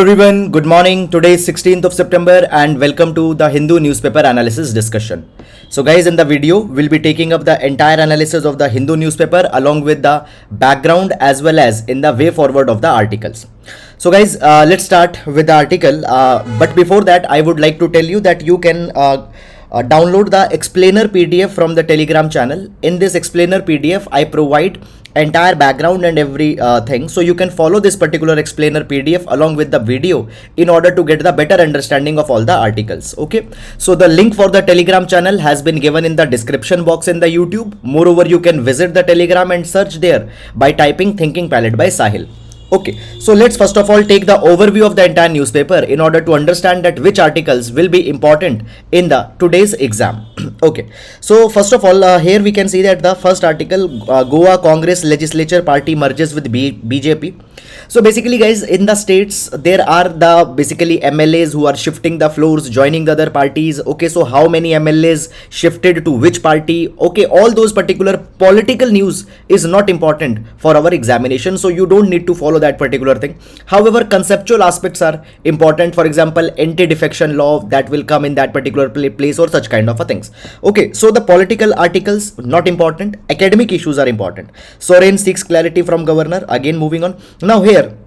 Everyone, good morning. Today is 16th of September and welcome to the Hindu newspaper analysis discussion. So guys, in the video, we'll be taking up the entire analysis of the Hindu newspaper along with the background as well as in the way forward of the articles. So guys, let's start with the article. But before that, I would like to tell you that you can download the explainer PDF from the Telegram channel. In this explainer PDF, I provide entire background and every thing, so you can follow this particular explainer PDF along with the video in order to get the better understanding of all the articles. Okay, so the link for the Telegram channel has been given in the description box in the YouTube. Moreover, you can visit the Telegram and search there by typing Thinking Palette by Sahil. Okay, so let's first of all take the overview of the entire newspaper in order to understand that which articles will be important in the today's exam. Okay, so first of all, here we can see that the first article, Goa Congress Legislature Party merges with BJP. So basically guys, in the states there are the basically MLAs who are shifting the floors, joining the other parties. Okay, so how many MLAs shifted to which party? Okay, all those particular political news is not important for our examination, so you don't need to follow that particular thing. However, conceptual aspects are important. For example, anti-defection law that will come in that particular place or such kind of a things. Okay, so the political articles not important, academic issues are important. Soren seeks clarity from governor. Again, moving on. Now here,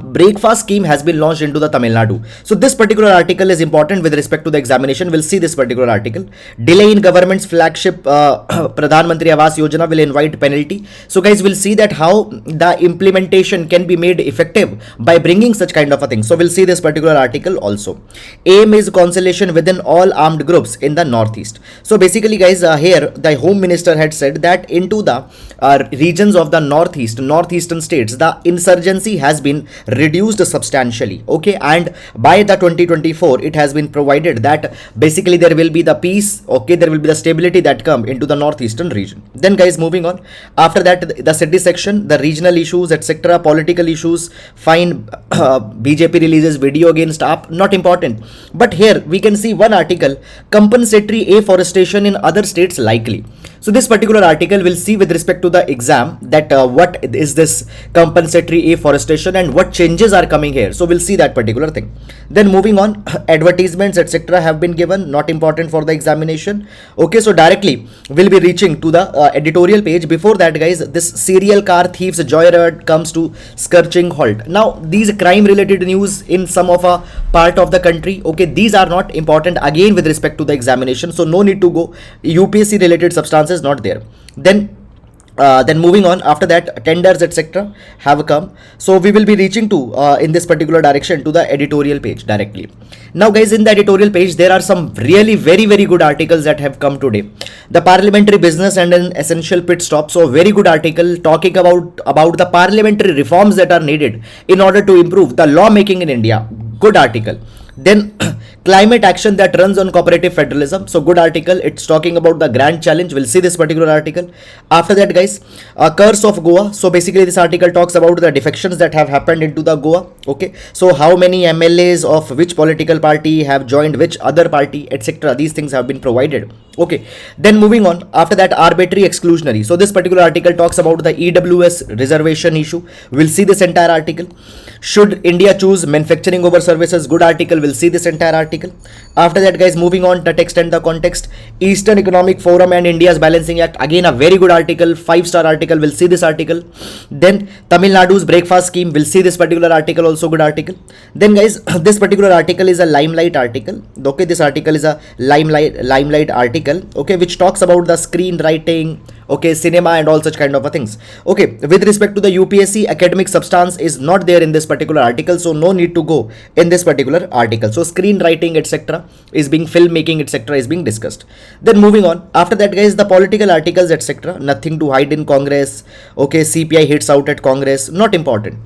breakfast scheme has been launched into the Tamil Nadu. So this particular article is important with respect to the examination. We'll see this particular article. Delay in government's flagship Pradhan Mantri Awas Yojana will invite penalty. So guys, we'll see that how the implementation can be made effective by bringing such kind of a thing. So we'll see this particular article also. Aim is conciliation within all armed groups in the northeast. So basically guys, here the home minister had said that into the regions of the northeastern states, the insurgency has been reduced substantially. Okay, and by the 2024 it has been provided that basically there will be the peace. Okay, there will be the stability that come into the northeastern region. Then guys, moving on, after that the city section, the regional issues, etc., political issues, fine. BJP releases video against AAP, not important. But here we can see one article, compensatory afforestation in other states likely. So this particular article will see with respect to the exam that what is this compensatory afforestation and what changes are coming here. So we'll see that particular thing. Then moving on, advertisements etc. have been given, not important for the examination. Okay, so directly we'll be reaching to the editorial page. Before that guys, this serial car thieves joyride comes to scorching halt. Now these crime related news in some of a part of the country, okay, these are not important again with respect to the examination, so no need to go. UPSC related substances not there. Then moving on, after that tenders etc. have come, so we will be reaching to in this particular direction to the editorial page directly. Now guys, in the editorial page there are some really very good articles that have come today. The parliamentary business and an essential pit stop. So very good article talking about the parliamentary reforms that are needed in order to improve the law making in India. Good article. Then climate action that runs on cooperative federalism. So good article. It's talking about the grand challenge. We'll see this particular article. After that guys, curse of Goa. So basically this article talks about the defections that have happened into the Goa. Okay, so how many MLAs of which political party have joined which other party, etc. These things have been provided. Okay, then moving on, after that arbitrary exclusionary. So this particular article talks about the EWS reservation issue. We'll see this entire article. Should India choose manufacturing over services? Good article. We'll see this entire article. After that guys, moving on, the text and the context, Eastern Economic Forum and India's Balancing Act. Again a very good article, 5-star article. We'll see this article. Then Tamil Nadu's breakfast scheme. We'll see this particular article, also good article. Then guys, this particular article is a limelight article. Okay, this article is a limelight article, okay, which talks about the screenwriting, okay, cinema and all such kind of things. Okay, with respect to the UPSC, academic substance is not there in this particular article, so no need to go in this particular article. So screenwriting etc. is being, filmmaking etc. is being discussed. Then moving on, after that guys, the political articles etc. Nothing to hide in Congress. Okay, CPI hits out at Congress, not important.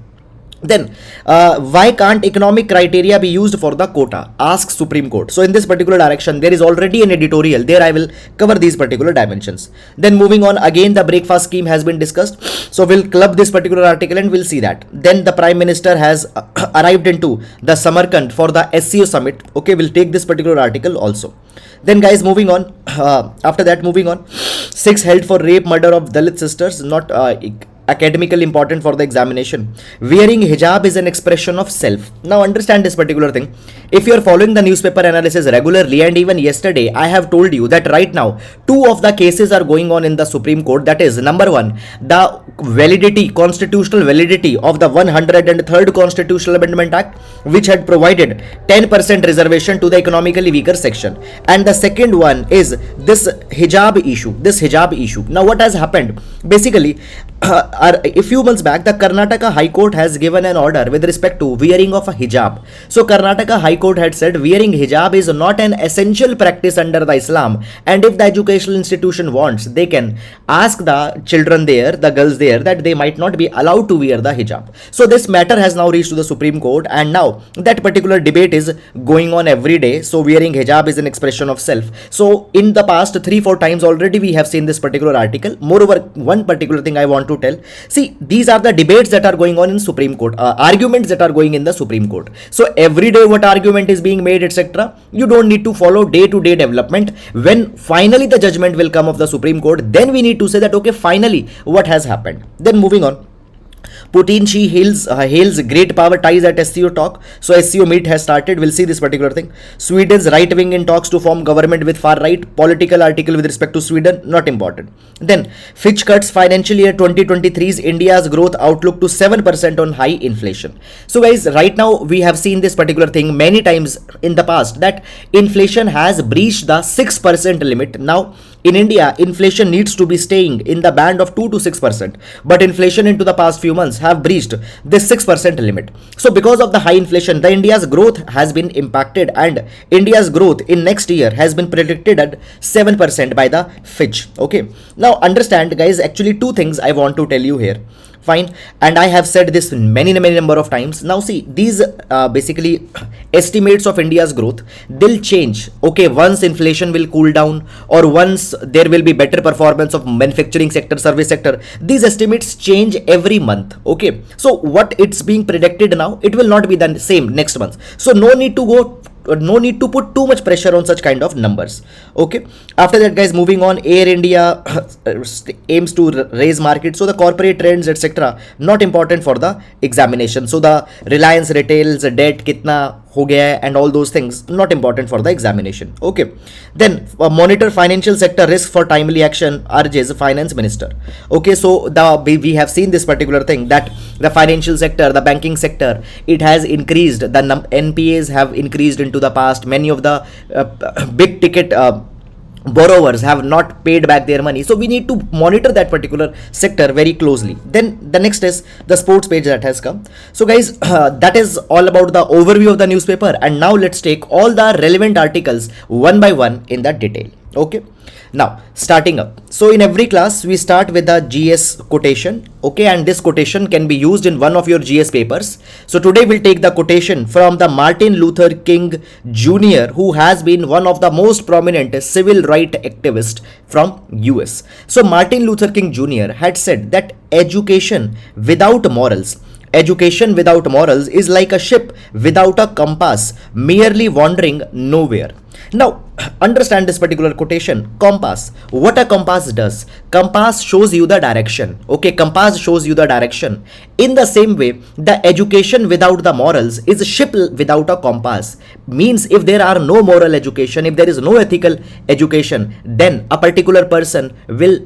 Then why can't economic criteria be used for the quota, asks Supreme Court. So in this particular direction there is already an editorial, there I will cover these particular dimensions. Then moving on, again the breakfast scheme has been discussed, so we'll club this particular article and we'll see that. Then the Prime Minister has arrived into the Samarkand for the SCO summit. Okay, we'll take this particular article also. Then guys, moving on, after that moving on, 6 held for rape murder of Dalit sisters, not academically important for the examination. Wearing hijab is an expression of self. Now understand this particular thing. If you are following the newspaper analysis regularly, and even yesterday I have told you that right now two of the cases are going on in the Supreme Court. That is, number one, the validity, constitutional validity of the 103rd Constitutional Amendment Act, which had provided 10% reservation to the economically weaker section, and the second one is this hijab issue. Now what has happened basically, a few months back, the Karnataka High Court has given an order with respect to wearing of a hijab. So Karnataka High Court had said wearing hijab is not an essential practice under the Islam, and if the educational institution wants, they can ask the children there, the girls there, that they might not be allowed to wear the hijab. So this matter has now reached to the Supreme Court, and now that particular debate is going on every day. So wearing hijab is an expression of self. So in the past 3-4 times already we have seen this particular article. Moreover, one particular thing I want to tell, see, these are the debates that are going on in Supreme Court, arguments that are going in the Supreme Court. So every day what argument is being made, etc., you don't need to follow day-to-day development. When finally the judgment will come of the Supreme Court, then we need to say that okay, finally what has happened. Then moving on, Putin, she hails great power ties at SCO talk. So SCO meet has started. We'll see this particular thing. Sweden's right wing in talks to form government with far right. Political article with respect to Sweden, not important. Then Fitch cuts financial year 2023's India's growth outlook to 7% on high inflation. So guys, right now we have seen this particular thing many times in the past, that inflation has breached the 6% limit. Now in India, inflation needs to be staying in the band of 2 to 6%, but inflation into the past few months have breached this 6% limit. So because of the high inflation, the India's growth has been impacted, and India's growth in next year has been predicted at 7% by the Fitch. Okay, now understand guys, actually two things I want to tell you here. Fine, and I have said this many number of times. Now see, these basically estimates of India's growth, they'll change, okay, once inflation will cool down, or once there will be better performance of manufacturing sector, service sector. These estimates change every month. Okay, so what it's being predicted now, it will not be the same next month. So no need to put too much pressure on such kind of numbers. Okay, after that guys, moving on, Air India aims to raise market. So the corporate trends, etc., not important for the examination. So the Reliance retails debt kitna ho gaya hai and all those things, not important for the examination. Okay, then monitor financial sector risk for timely action, urges finance minister. Okay, so we have seen this particular thing, that the financial sector, the banking sector, it has increased, the NPAs have increased into the past. Many of the big ticket borrowers have not paid back their money. So we need to monitor that particular sector very closely. Then the next is the sports page that has come. So guys, that is all about the overview of the newspaper, and now let's take all the relevant articles one by one in the detail. Okay, now starting up. So in every class we start with the GS quotation. Okay, and this quotation can be used in one of your GS papers. So today we'll take the quotation from the Martin Luther King Jr., who has been one of the most prominent civil rights activists from US. So Martin Luther King Jr. had said that education without morals is like a ship without a compass, merely wandering nowhere. Now understand this particular quotation. Compass, what a compass does, compass shows you the direction. Okay, compass shows you the direction. In the same way, the education without the morals is a ship without a compass. Means if there are no moral education, if there is no ethical education, then a particular person will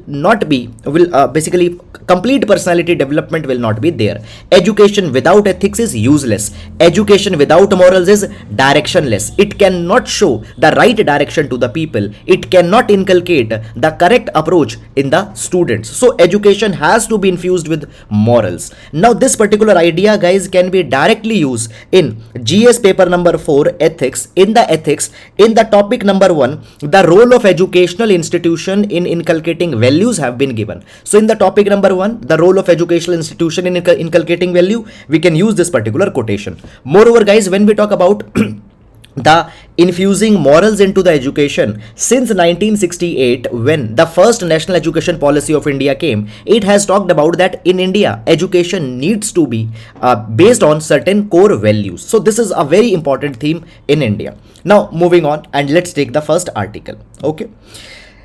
basically complete personality development will not be there. Education without ethics is useless. Education without morals is directionless. It cannot show the right direction to the people. It cannot inculcate the correct approach in the students. So education has to be infused with morals. Now this particular idea guys can be directly used in GS paper number 4 ethics. In the topic number 1, the role of educational institution in inculcating values have been given. So in the topic number 1, the role of educational institution in inculcating value, we can use this particular quotation. Moreover guys, when we talk about the infusing morals into the education, since 1968, when the first national education policy of India came, it has talked about that in India education needs to be based on certain core values. So this is a very important theme in India. Now moving on, and let's take the first article. Okay,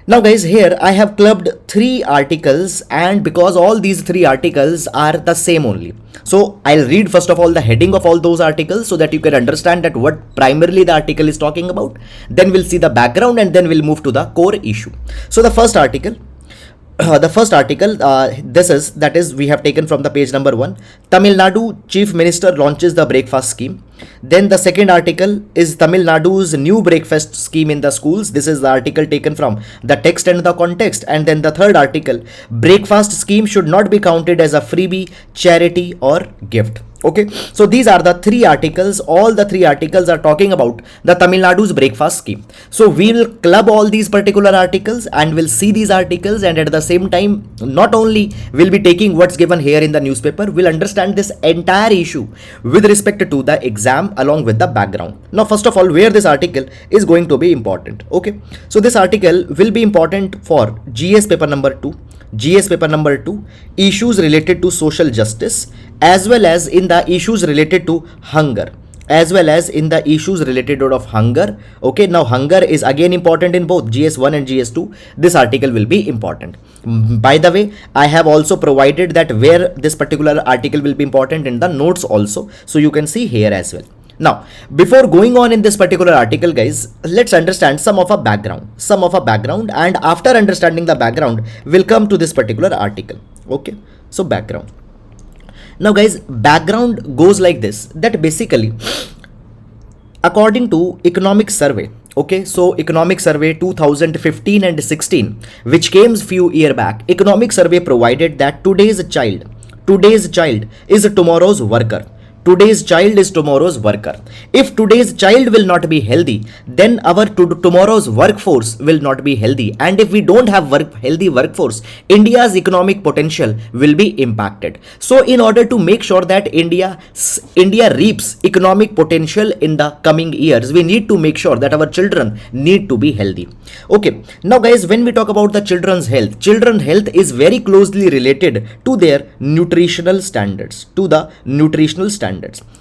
Now guys, here I have clubbed three articles, and because all these three articles are the same only. So I'll read first of all the heading of all those articles so that you can understand that what primarily the article is talking about. Then we'll see the background and then we'll move to the core issue. So the first article, that is we have taken from the page number 1. Tamil Nadu Chief Minister launches the breakfast scheme. Then the second article is Tamil Nadu's new breakfast scheme in the schools. This is the article taken from the text and the context. And then the third article, breakfast scheme should not be counted as a freebie, charity or gift. Okay, so these are the three articles. All the three articles are talking about the Tamil Nadu's breakfast scheme. So we will club all these particular articles and we'll see these articles, and at the same time, not only will be taking what's given here in the newspaper, we'll understand this entire issue with respect to the exam along with the background. Now, first of all, where this article is going to be important. Okay, so this article will be important for GS paper number 2. GS paper number 2, issues related to social justice, as well as in the issues related to hunger, Okay, now hunger is again important in both GS1 and GS2. This article will be important. By the way, I have also provided that where this particular article will be important in the notes also, so you can see here as well. Now, before going on in this particular article, guys, let's understand some of a background, and after understanding the background, we'll come to this particular article. Okay, so background. Now, guys, background goes like this, that basically, according to economic survey, okay, so economic survey 2015 and 16, which came few years back, economic survey provided that today's child is tomorrow's worker. Today's child is tomorrow's worker. If today's child will not be healthy, then our tomorrow's workforce will not be healthy. And if we don't have healthy workforce, India's economic potential will be impacted. So in order to make sure that India reaps economic potential in the coming years, we need to make sure that our children need to be healthy. Okay, now guys, when we talk about the children's health is very closely related to their nutritional standards,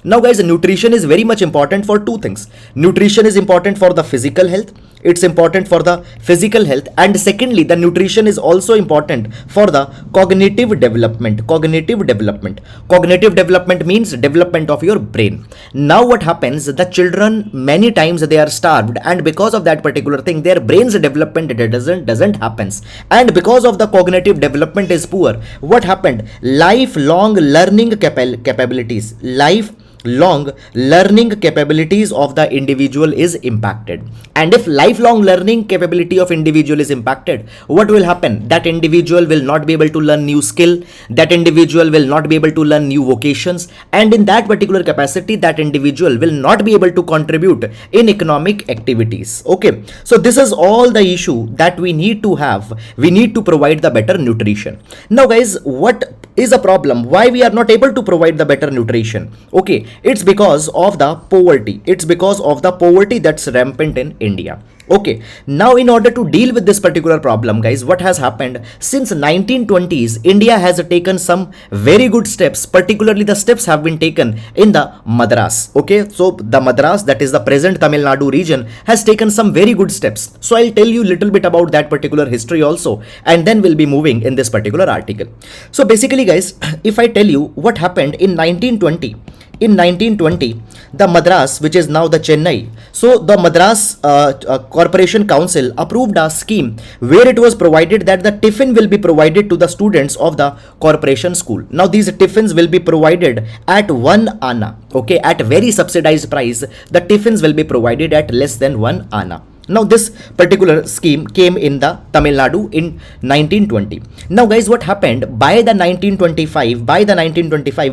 Now guys, nutrition is very much important for two things. Nutrition is important for the physical health. It's important for the physical health, and secondly, the nutrition is also important for the cognitive development. Cognitive development means development of your brain. Now what happens, the children many times they are starved, and because of that particular thing, their brain's development doesn't happen, and because of the cognitive development is poor, what happened, lifelong learning capabilities of the individual is impacted. And if lifelong learning capability of individual is impacted, what will happen? That individual will not be able to learn new skill, that individual will not be able to learn new vocations, and in that particular capacity, that individual will not be able to contribute in economic activities. Okay, so this is all the issue that we need to have. We need to provide the better nutrition. Now guys, what is a problem? Why we are not able to provide the better nutrition? Okay, it's because of the poverty. That's rampant in India. Okay, now in order to deal with this particular problem, guys, what has happened since 1920s, India has taken some very good steps. Particularly the steps have been taken in the Madras. Okay, so the Madras, that is the present Tamil Nadu region, has taken some very good steps. So I'll tell you a little bit about that particular history also, and then we'll be moving in this particular article. So basically, guys, if I tell you what happened in 1920, the Madras, which is now the Chennai, so the Madras Corporation Council approved a scheme where it was provided that the tiffin will be provided to the students of the corporation school. Now these tiffins will be provided at 1 anna, okay, at very subsidized price. The tiffins will be provided at less than 1 anna. Now this particular scheme came in the Tamil Nadu in 1920. Now guys, what happened by the 1925,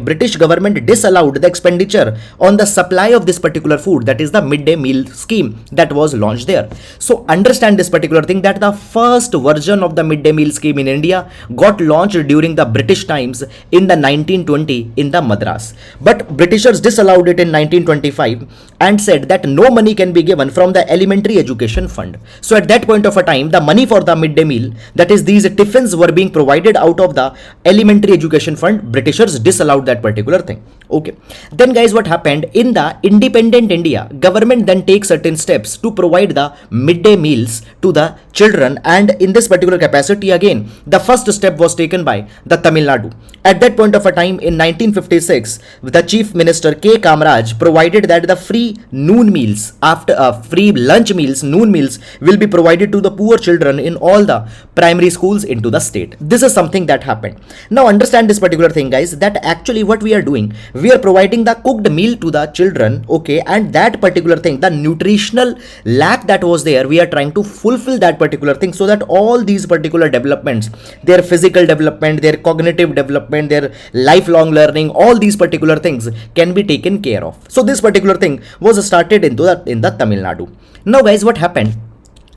British government disallowed the expenditure on the supply of this particular food, that is the midday meal scheme that was launched there. So understand this particular thing, that the first version of the midday meal scheme in India got launched during the British times in the 1920 in the Madras. But Britishers disallowed it in 1925 and said that no money can be given from the elementary education education fund. So at that point of a time, the money for the midday meal, that is these tiffins, were being provided out of the elementary education fund. Britishers disallowed that particular thing. Okay, then guys, what happened in the independent India, government then takes certain steps to provide the midday meals to the children, and in this particular capacity again, the first step was taken by the Tamil Nadu. At that point of a time in 1956, the chief minister K. Kamaraj provided that the free noon meals, after free lunch meals, noon meals will be provided to the poor children in all the primary schools into the state. This is something that happened. Now understand this particular thing, guys, that actually what we are doing, we are providing the cooked meal to the children, okay, and that particular thing, the nutritional lack that was there, we are trying to fulfill that particular thing, so that all these particular developments, their physical development, their cognitive development, their lifelong learning, all these particular things can be taken care of. So this particular thing was started in the Tamil Nadu. Now guys, what happened?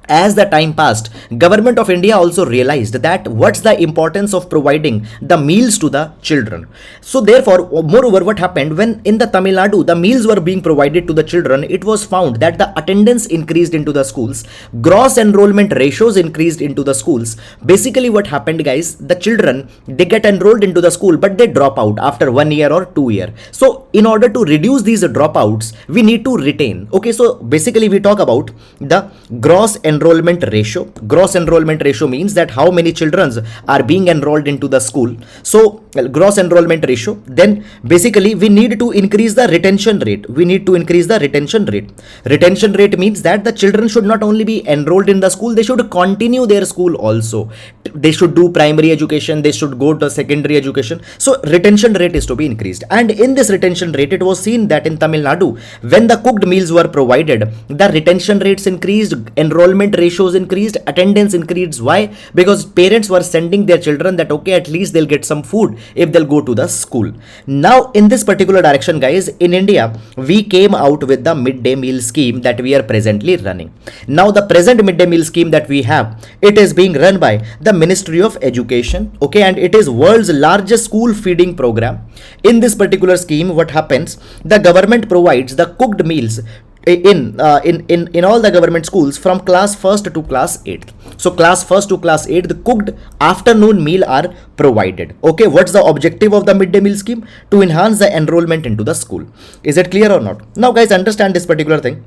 As the time passed, government of India also realized that what's the importance of providing the meals to the children. So therefore, moreover, what happened when in the Tamil Nadu, the meals were being provided to the children, it was found that the attendance increased into the schools, gross enrollment ratios increased into the schools. Basically what happened, guys, the children, they get enrolled into the school, but they drop out after 1 year or 2 years. So in order to reduce these dropouts, we need to retain. Okay, so basically we talk about the gross enrollment ratio. Gross enrollment ratio means that how many children are being enrolled into the school. So gross enrollment ratio. Then basically we need to increase the retention rate. We need to increase the retention rate. Retention rate means that the children should not only be enrolled in the school, they should continue their school also. They should do primary education, they should go to secondary education. So retention rate is to be increased. And in this retention rate, it was seen that in Tamil Nadu, when the cooked meals were provided, the retention rates increased, enrollment ratios increased, attendance increased. Why? Because parents were sending their children that okay, at least they'll get some food if they'll go to the school. Now in this particular direction, guys, in India, we came out with the midday meal scheme that we are presently running. Now the present midday meal scheme that we have, it is being run by the Ministry of Education, okay, and it is world's largest school feeding program. In this particular scheme, what happens, the government provides the cooked meals in all the government schools from class 1st to class 8th. So class 1st to class 8th, the cooked afternoon meal are provided. Okay, what's the objective of the midday meal scheme? To enhance the enrollment into the school. Is it clear or not? Now guys, understand this particular thing,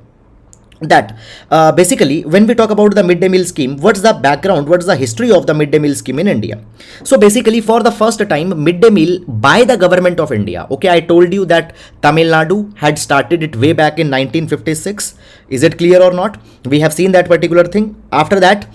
that basically when we talk about the midday meal scheme, what's the background, what's the history of the midday meal scheme in India? So basically for the first time, midday meal by the government of India, okay, I told you that Tamil Nadu had started it way back in 1956. Is it clear or not? We have seen that particular thing. After that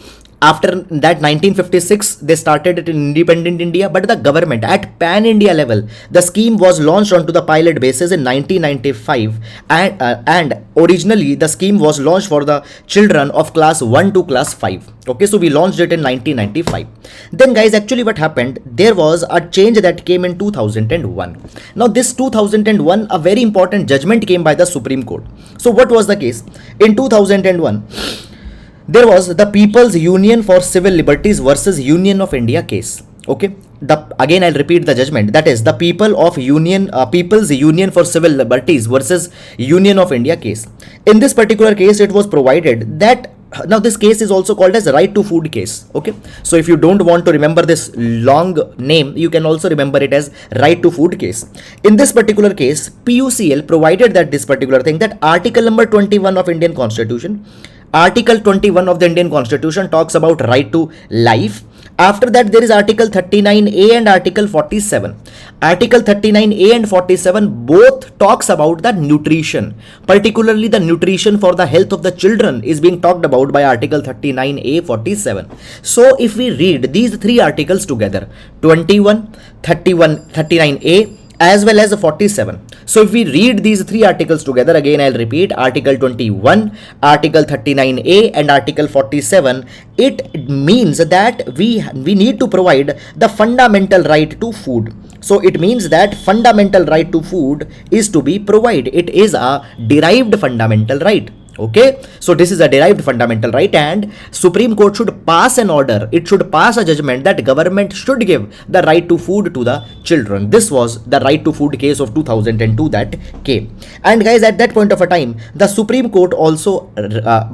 1956, they started it in independent India, but the government at pan-India level, the scheme was launched onto the pilot basis in 1995, and originally the scheme was launched for the children of class 1 to class 5. Okay, so we launched it in 1995. Then guys, actually what happened, there was a change that came in 2001. Now this 2001, a very important judgment came by the Supreme Court. So what was the case? In 2001, there was the People's Union for Civil Liberties versus Union of India case. Okay, again I'll repeat the judgment, that is the People's Union for Civil Liberties versus Union of India case. In this particular case, it was provided that now this case is also called as right to food case. Okay, so if you don't want to remember this long name, you can also remember it as right to food case. In this particular case, PUCL provided that this particular thing, that article number 21 of Indian Constitution, Article 21 of the Indian Constitution talks about right to life. After that, there is Article 39A and Article 47. Article 39A and 47 both talks about the nutrition. Particularly the nutrition for the health of the children is being talked about by Article 39A, 47. So if we read these three articles together, 21, 31, 39A, as well as 47. So if we read these three articles together, again I'll repeat, Article 21, Article 39A and Article 47, it means that we need to provide the fundamental right to food. So it means that fundamental right to food is to be provided. It is a derived fundamental right. Okay, so this is a derived fundamental right, and Supreme Court should pass an order, it should pass a judgment that government should give the right to food to the children. This was the right to food case of 2002 that came. And guys, at that point of a time, the Supreme Court also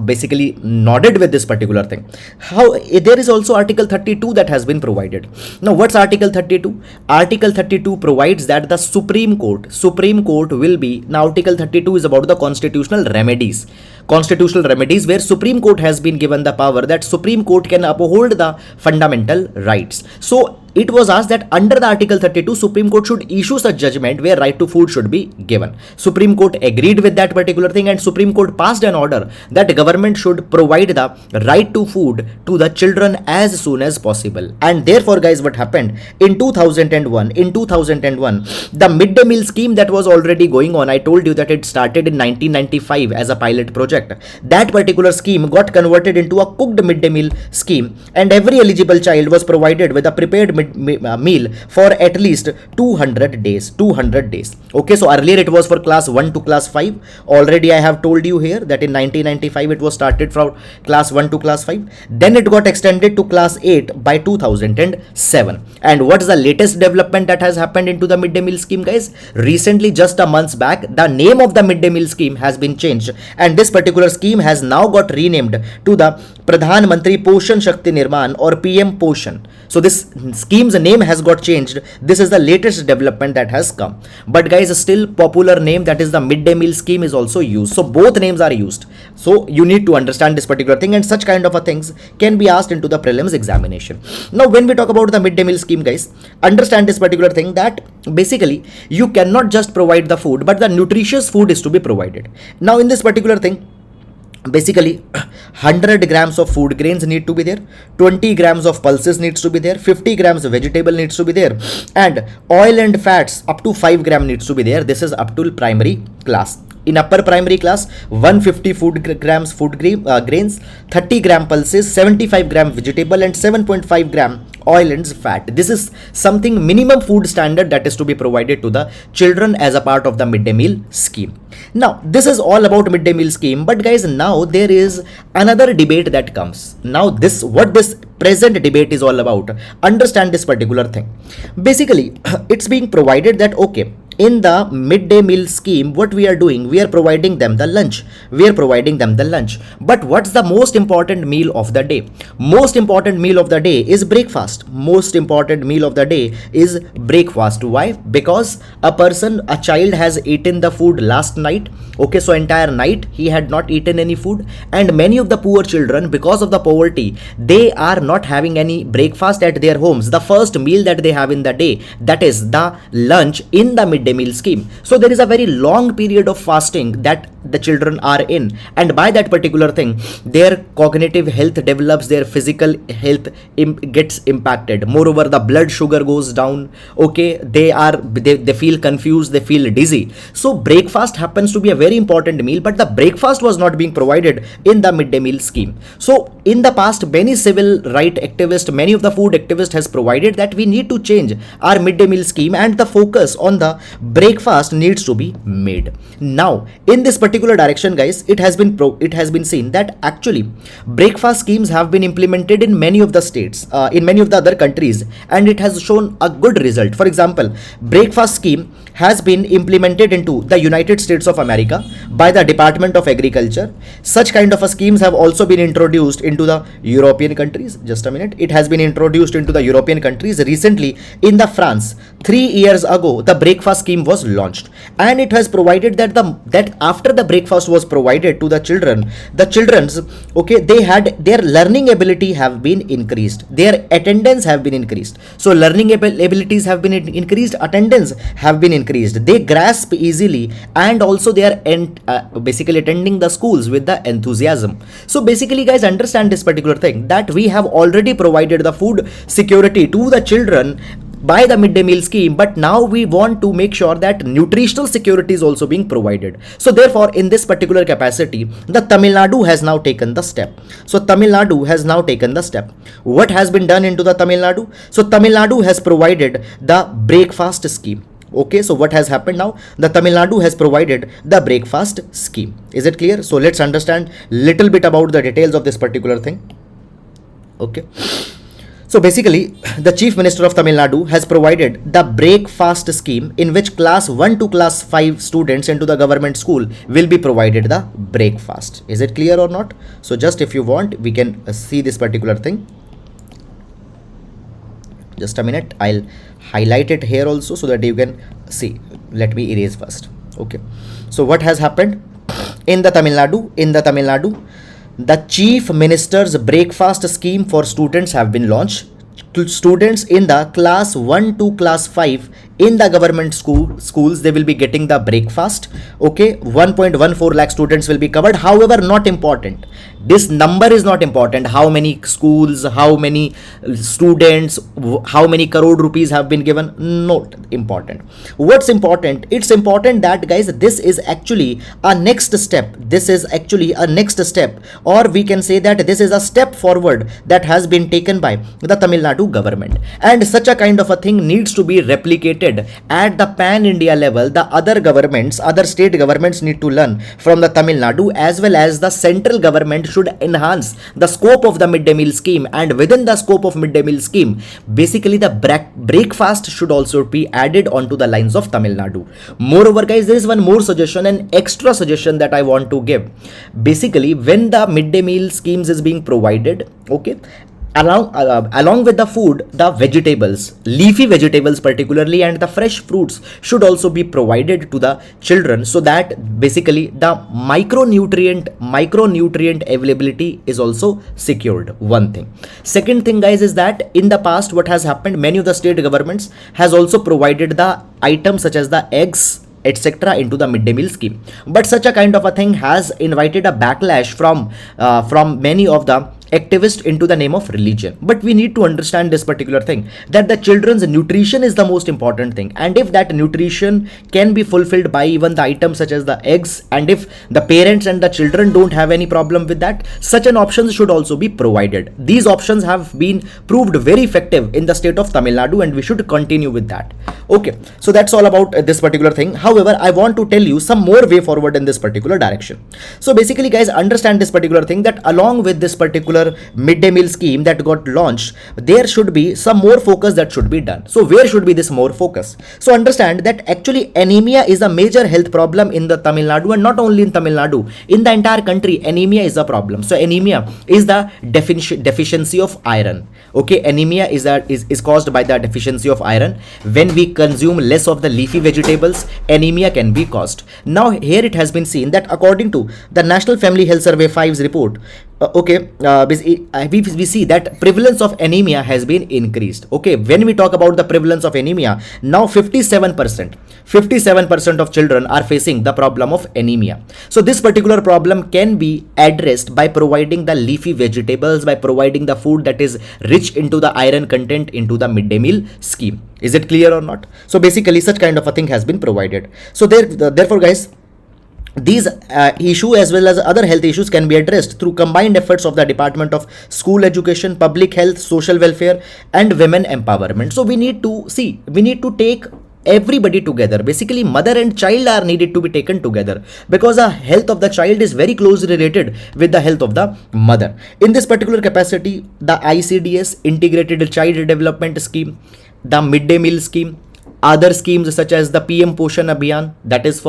basically nodded with this particular thing. How there is also Article 32 that has been provided. Now, what's Article 32? Article 32 provides that the Supreme Court will be, now Article 32 is about the constitutional remedies where Supreme Court has been given the power that Supreme Court can uphold the fundamental rights. So it was asked that under the Article 32, Supreme Court should issue such judgment where right to food should be given. Supreme Court agreed with that particular thing, and Supreme Court passed an order that government should provide the right to food to the children as soon as possible. And therefore, guys, what happened in 2001, the midday meal scheme that was already going on, I told you that it started in 1995 as a pilot project. That particular scheme got converted into a cooked midday meal scheme, and every eligible child was provided with a prepared meal for at least 200 days. Okay, so earlier it was for class 1 to class 5. Already I have told you here that in 1995 it was started from class 1 to class 5. Then it got extended to class 8 by 2007. And what is the latest development that has happened into the midday meal scheme, guys? Recently, just a month back, the name of the midday meal scheme has been changed, and this particular scheme has now got renamed to the Pradhan Mantri Poshan Shakti Nirman or PM Poshan. So this scheme's name has got changed. This is the latest development that has come. But guys, still popular name, that is the midday meal scheme, is also used. So both names are used. So you need to understand this particular thing, and such kind of a things can be asked into the prelims examination. Now, when we talk about the midday meal scheme, guys, understand this particular thing that basically you cannot just provide the food, but the nutritious food is to be provided. Now, in this particular thing, basically 100 grams of food grains need to be there, 20 grams of pulses needs to be there, 50 grams of vegetable needs to be there, and oil and fats up to 5 gram needs to be there. This is up to primary class. In upper primary class, 150 grams food grains, 30 gram pulses, 75 gram vegetable, and 7.5 gram oil and fat. This is something minimum food standard that is to be provided to the children as a part of the midday meal scheme. Now, this is all about midday meal scheme, but guys, now there is another debate that comes. Now, what this present debate is all about, understand this particular thing. Basically, it's being provided that, okay, in the midday meal scheme, what we are doing, we are providing them the lunch. But what's the most important meal of the day? Most important meal of the day is breakfast. Why? Because a child has eaten the food last night. Okay, so entire night he had not eaten any food, and many of the poor children, because of the poverty, they are not having any breakfast at their homes. The first meal that they have in the day, that is the lunch in the midday meal scheme. So there is a very long period of fasting that the children are in, and by that particular thing, their cognitive health develops, their physical health gets impacted. Moreover, the blood sugar goes down. Okay, they feel confused, they feel dizzy. So breakfast happens to be a very important meal, but the breakfast was not being provided in the midday meal scheme. So in the past, many civil right activists, many of the food activists has provided that we need to change our midday meal scheme, and the focus on the breakfast needs to be made. Now, in this particular direction, guys, it has been seen that actually breakfast schemes have been implemented in many of the states, in many of the other countries, and it has shown a good result. For example, breakfast scheme has been implemented into the United States of America by the Department of Agriculture. Such kind of schemes have also been introduced into the European countries. Just a minute. It has been introduced into the European countries. Recently, in the France, 3 years ago, the breakfast scheme was launched, and it has provided that after the breakfast was provided to the children's, okay, they had their learning ability have been increased, their attendance have been increased. So learning abilities have been increased, attendance have been increased, they grasp easily, and also they are basically attending the schools with the enthusiasm. So basically, guys, understand this particular thing that we have already provided the food security to the children by the midday meal scheme, but now we want to make sure that nutritional security is also being provided. So therefore, in this particular capacity, the Tamil Nadu has now taken the step. What has been done into the Tamil Nadu? So Tamil Nadu has provided the breakfast scheme. Okay, so what has happened now? The Tamil Nadu has provided the breakfast scheme. Is it clear? So let's understand little bit about the details of this particular thing. Okay. So basically, the Chief Minister of Tamil Nadu has provided the breakfast scheme in which class 1 to class 5 students into the government school will be provided the breakfast. Is it clear or not? So just if you want, we can see this particular thing. Just a minute, I'll highlight it here also so that you can see. Let me erase first. Okay. So what has happened in the Tamil Nadu? The Chief Minister's breakfast scheme for students have been launched. To students in the class 1 to class 5 in the government schools, they will be getting the breakfast. Okay, 1.14 lakh students will be covered. However, not important. This number is not important. How many schools, how many students, how many crore rupees have been given? Not important. What's important? It's important that, guys, this is actually a next step. This is actually a next step, or we can say that this is a step forward that has been taken by the Tamil Nadu government, and such a kind of a thing needs to be replicated at the pan India level. The other governments, other state governments need to learn from the Tamil Nadu, as well as the central government should enhance the scope of the midday meal scheme, and within the scope of midday meal scheme, basically the breakfast should also be added onto the lines of Tamil Nadu. Moreover, guys, there is one more suggestion, an extra suggestion that I want to give. Basically, when the midday meal schemes is being provided, okay, along with the food, the vegetables, leafy vegetables particularly, and the fresh fruits should also be provided to the children, so that basically the micronutrient availability is also secured. One thing. Second thing, guys, is that in the past what has happened, many of the state governments has also provided the items such as the eggs, etc. into the midday meal scheme, but such a kind of a thing has invited a backlash from many of the activists into the name of religion. But we need to understand this particular thing, that the children's nutrition is the most important thing, and if that nutrition can be fulfilled by even the items such as the eggs, and if the parents and the children don't have any problem with that, such an option should also be provided. These options have been proved very effective in the state of Tamil Nadu, and we should continue with that. Okay, so that's all about this particular thing. However, I want to tell you some more way forward in this particular direction. So basically, guys, understand this particular thing, that along with this particular midday meal scheme that got launched, there should be some more focus that should be done. So where should be this more focus? So understand that actually anemia is a major health problem in the Tamil Nadu, and not only in Tamil Nadu, in the entire country, anemia is a problem. So anemia is the deficiency of iron. Okay, anemia is caused by the deficiency of iron. When we consume less of the leafy vegetables, anemia can be caused. Now here it has been seen that according to the National Family Health Survey 5's report, we see that prevalence of anemia has been increased. Okay, when we talk about the prevalence of anemia, now 57% of children are facing the problem of anemia. So this particular problem can be addressed by providing the leafy vegetables, by providing the food that is rich into the iron content into the midday meal scheme. Is it clear or not? So basically such kind of a thing has been provided. So therefore, guys, these issue as well as other health issues can be addressed through combined efforts of the Department of School Education, Public Health, Social Welfare, and Women Empowerment. So we need to take everybody together. Basically, mother and child are needed to be taken together, because the health of the child is very closely related with the health of the mother. In this particular capacity, the ICDS, Integrated Child Development Scheme, the midday meal scheme, other schemes such as the PM Poshan Abhiyan, that is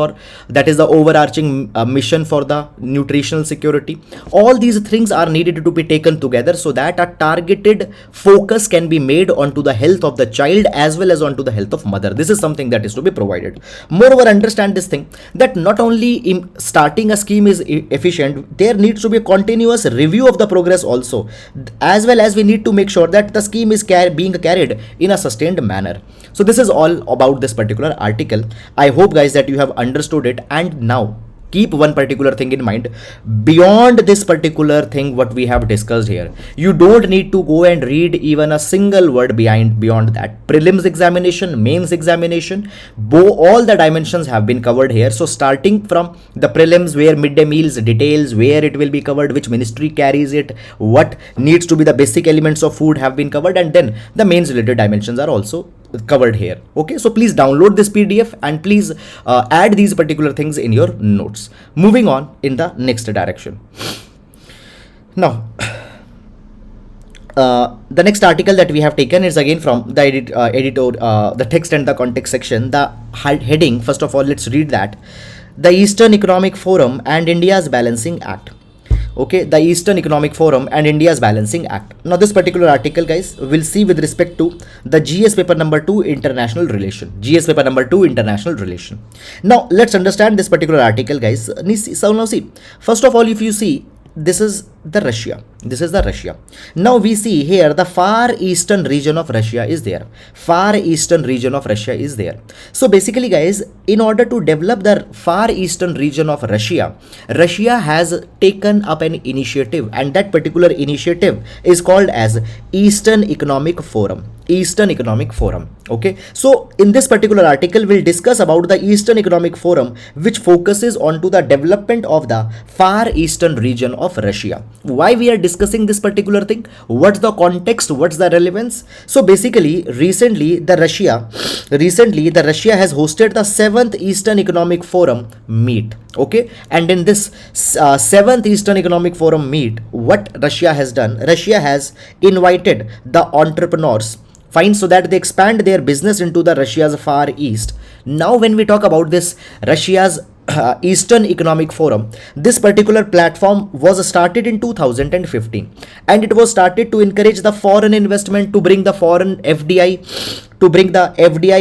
the overarching mission for the nutritional security. All these things are needed to be taken together so that a targeted focus can be made onto the health of the child as well as onto the health of mother. This is something that is to be provided. Moreover, understand this thing, that not only starting a scheme is efficient, there needs to be a continuous review of the progress also, as well as we need to make sure that the scheme is being carried in a sustained manner. So this is all about this particular article. I hope, guys, that you have understood it, and now keep one particular thing in mind. Beyond this particular thing what we have discussed here, you don't need to go and read even a single word beyond that. Prelims examination, mains examination, all the dimensions have been covered here. So starting from the prelims, where midday meals details, where it will be covered, which ministry carries it, what needs to be the basic elements of food have been covered, and then the mains related dimensions are also covered here. Okay, so please download this PDF and please add these particular things in your notes. Moving on in the next direction. Now, the next article that we have taken is again from the the text and the context section. The heading, first of all, let's read that. The Eastern Economic Forum and India's Balancing Act. Okay, the Eastern Economic Forum and India's Balancing Act. Now, this particular article, guys, we'll see with respect to the GS paper number 2 international relation. GS paper number 2 international relation. Now, let's understand this particular article, guys. So now see, first of all, if you see, this is the Russia. This is the Russia. Now we see here the far eastern region of Russia is there. Far eastern region of Russia is there. So basically, guys, in order to develop the far eastern region of Russia, Russia has taken up an initiative, and that particular initiative is called as Eastern Economic Forum. Eastern Economic Forum. Okay, so in this particular article we'll discuss about the Eastern Economic Forum, which focuses on to the development of the far eastern region of Russia. Why we are discussing this particular thing? What's the context? What's the relevance? So basically, recently the Russia has hosted the 7th Eastern Economic Forum meet. Okay, and in this 7th Eastern Economic Forum meet, what Russia has done? Russia has invited the entrepreneurs, fine, so that they expand their business into the Russia's far east. Now when we talk about this Russia's Eastern Economic Forum, this particular platform was started in 2015, and it was started to encourage the foreign investment, to bring the foreign FDI,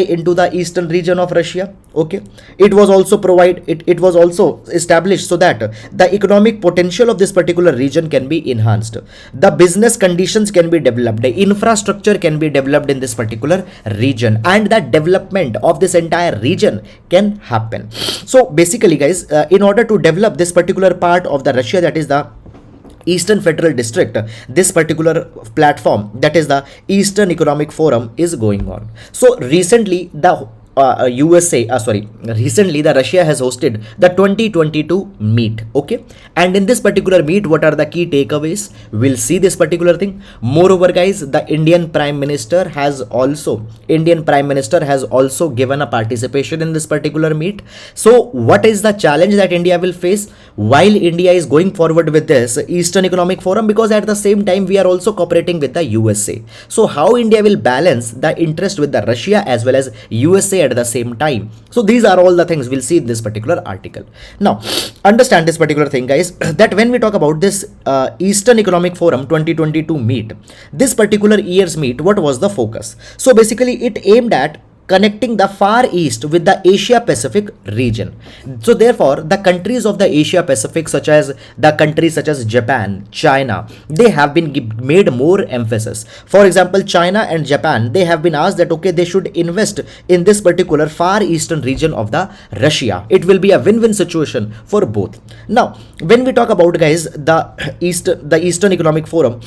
into the eastern region of Russia. Okay, it was also established so that the economic potential of this particular region can be enhanced, the business conditions can be developed, the infrastructure can be developed in this particular region, and the development of this entire region can happen. So basically, guys, in order to develop this particular part of the Russia, that is the Eastern Federal District, this particular platform, that is the Eastern Economic Forum, is going on. So recently the recently the Russia has hosted the 2022 meet. Okay, and in this particular meet, what are the key takeaways? We'll see this particular thing. Moreover, guys, the Indian Prime Minister has also given a participation in this particular meet. So what is the challenge that India will face while India is going forward with this Eastern Economic Forum? Because at the same time we are also cooperating with the USA. So how India will balance the interest with the Russia as well as USA at the same time? So these are all the things we'll see in this particular article. Now understand this particular thing, guys, that when we talk about this Eastern Economic Forum 2022 meet, this particular year's meet, what was the focus? So basically it aimed at connecting the Far East with the Asia Pacific region. So therefore, the countries of the Asia Pacific, such as Japan, China, they have been made more emphasis. For example, China and Japan, they have been asked that okay, they should invest in this particular Far Eastern region of the Russia. It will be a win-win situation for both. Now, when we talk about, guys, the Eastern Economic Forum,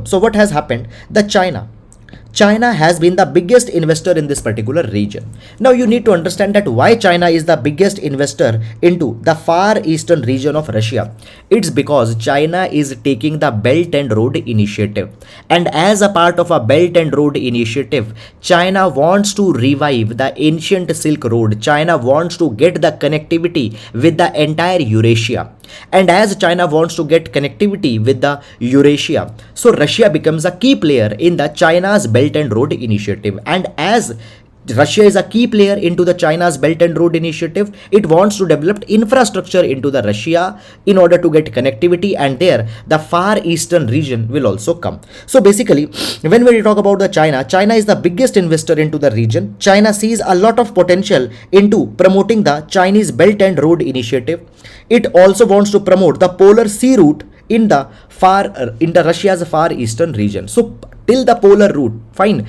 so what has happened? China has been the biggest investor in this particular region. Now you need to understand that why China is the biggest investor into the far eastern region of Russia. It's because China is taking the Belt and Road Initiative. And as a part of a Belt and Road Initiative, China wants to revive the ancient Silk Road. China wants to get the connectivity with the entire Eurasia. And as China wants to get connectivity with the Eurasia, so Russia becomes a key player in the China's Belt and Road Initiative. And as Russia is a key player into the China's Belt and Road Initiative, it wants to develop infrastructure into the Russia in order to get connectivity, and there the far eastern region will also come. So basically, when we talk about the China is the biggest investor into the region. China sees a lot of potential into promoting the Chinese Belt and Road Initiative. It also wants to promote the polar sea route in the Russia's far eastern region. So till the polar route, fine,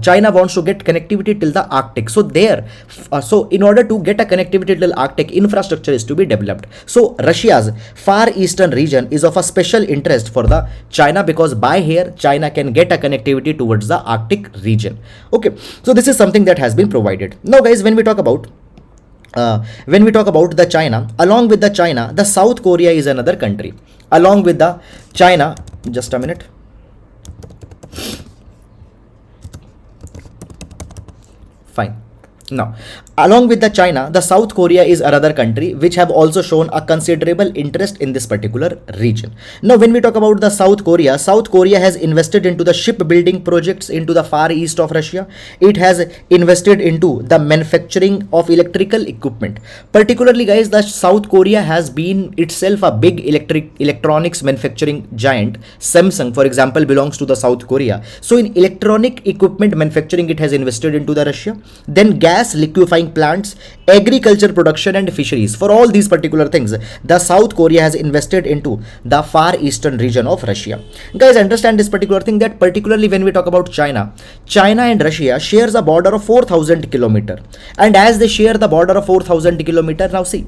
China wants to get connectivity till the Arctic. So so in order to get a connectivity till Arctic, infrastructure is to be developed. So Russia's far eastern region is of a special interest for the China, because by here China can get a connectivity towards the Arctic region. Okay, so this is something that has been provided. Now, guys, when we talk about the China, along with the China, the South Korea is another country. Along with the China, just a minute. Fine. Now, along with the China, the South Korea is another country which have also shown a considerable interest in this particular region. Now, when we talk about the South Korea has invested into the shipbuilding projects into the far east of Russia. It has invested into the manufacturing of electrical equipment. Particularly, guys, the South Korea has been itself a big electronics manufacturing giant. Samsung, for example, belongs to the South Korea. So, in electronic equipment manufacturing, it has invested into the Russia. Then gas liquefying plants, agriculture production and fisheries. For all these particular things, the South Korea has invested into the far eastern region of Russia. Guys, understand this particular thing, that particularly when we talk about China and Russia shares a border of 4,000 kilometer. And as they share the border of 4,000 kilometer, now see,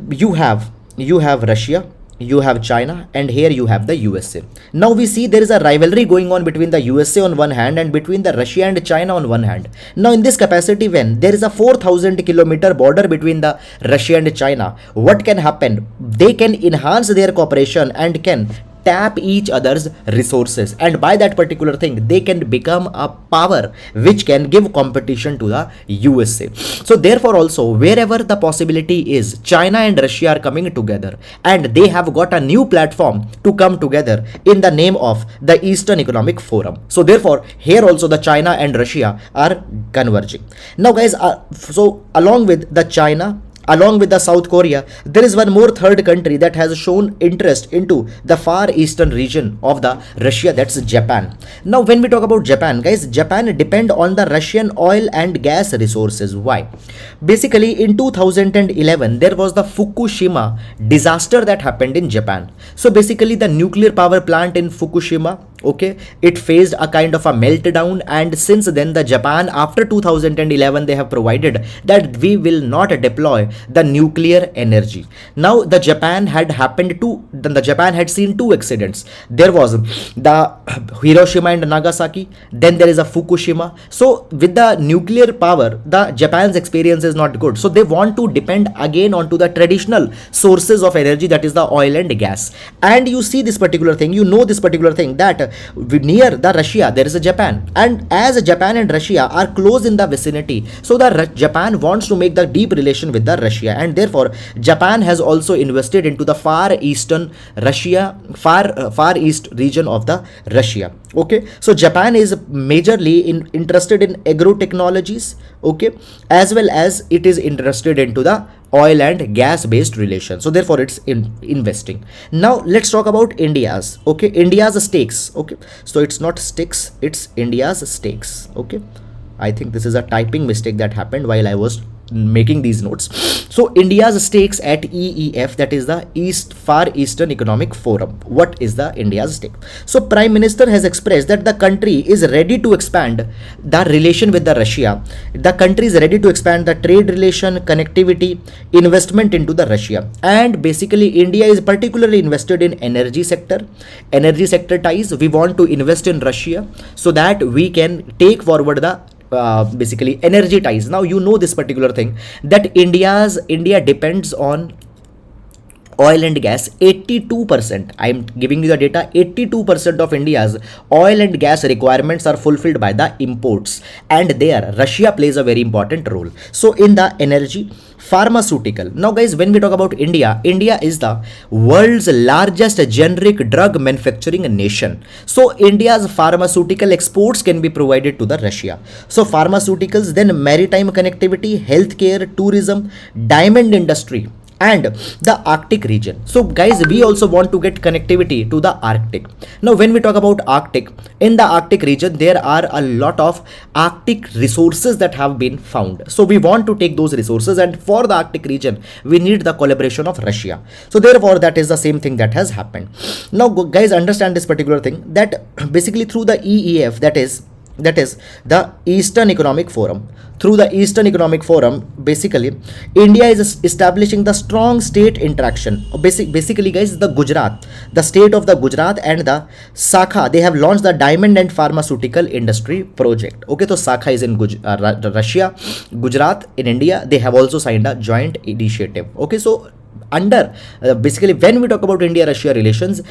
you have Russia, you have China, and here you have the USA. Now we see there is a rivalry going on between the USA on one hand and between the Russia and China on one hand. Now in this capacity, when there is a 4,000 kilometer border between the Russia and China, what can happen? They can enhance their cooperation and can tap each other's resources, and by that particular thing they can become a power which can give competition to the USA. So therefore also, wherever the possibility is, China and Russia are coming together and they have got a new platform to come together in the name of the Eastern Economic Forum. So therefore here also the China and Russia are converging. Now guys, so along with the China, along with the South Korea, there is one more third country that has shown interest into the far eastern region of the Russia, that's Japan. Now when we talk about Japan, guys, Japan depend on the Russian oil and gas resources. Why? Basically in 2011 there was the Fukushima disaster that happened in Japan. So basically the nuclear power plant in Fukushima, okay, it faced a kind of a meltdown, and since then the Japan, after 2011, they have provided that we will not deploy the nuclear energy. Now the Japan had seen two accidents. There was the Hiroshima and Nagasaki, then there is a Fukushima. So with the nuclear power, the Japan's experience is not good, so they want to depend again onto the traditional sources of energy, that is the oil and gas. And you see this particular thing, you know this particular thing, that near the Russia there is a Japan, and as Japan and Russia are close in the vicinity, so the Japan wants to make the deep relation with the Russia, and therefore Japan has also invested into the far eastern Russia, far east region of the Russia. Okay, so Japan is majorly interested in agro technologies, okay, as well as it is interested into the oil and gas based relation. So therefore it's investing. Now let's talk about India's, okay, India's stakes. Okay, so it's not sticks, it's India's stakes. Okay, I think this is a typing mistake that happened while I was making these notes. So India's stakes at EEF, that is the Far Eastern Economic Forum. What is the India's stake? So Prime Minister has expressed that the country is ready to expand the relation with the Russia. The country is ready to expand the trade relation, connectivity, investment into the Russia, and basically India is particularly invested in energy sector ties. We want to invest in Russia so that we can take forward the basically energy ties. Now you know this particular thing, that India depends on oil and gas. 82%, I am giving you the data, 82% of India's oil and gas requirements are fulfilled by the imports, and there Russia plays a very important role. So in the energy, pharmaceutical. Now guys, when we talk about India is the world's largest generic drug manufacturing nation. So India's pharmaceutical exports can be provided to the Russia. So pharmaceuticals, then maritime connectivity, healthcare, tourism, diamond industry, and the Arctic region. So guys, we also want to get connectivity to the Arctic. Now when we talk about Arctic, in the Arctic region there are a lot of Arctic resources that have been found. So we want to take those resources, and for the Arctic region we need the collaboration of Russia. So therefore that is the same thing that has happened. Now guys, understand this particular thing, that basically through the EEF, that is the Eastern Economic Forum. Through the Eastern Economic Forum, basically India is establishing the strong state interaction. Basically guys, the state of the Gujarat and the Sakha, they have launched the diamond and pharmaceutical industry project. Okay, so Sakha is in Russia, Gujarat in India, they have also signed a joint initiative. Okay, so under basically when we talk about India-Russia relations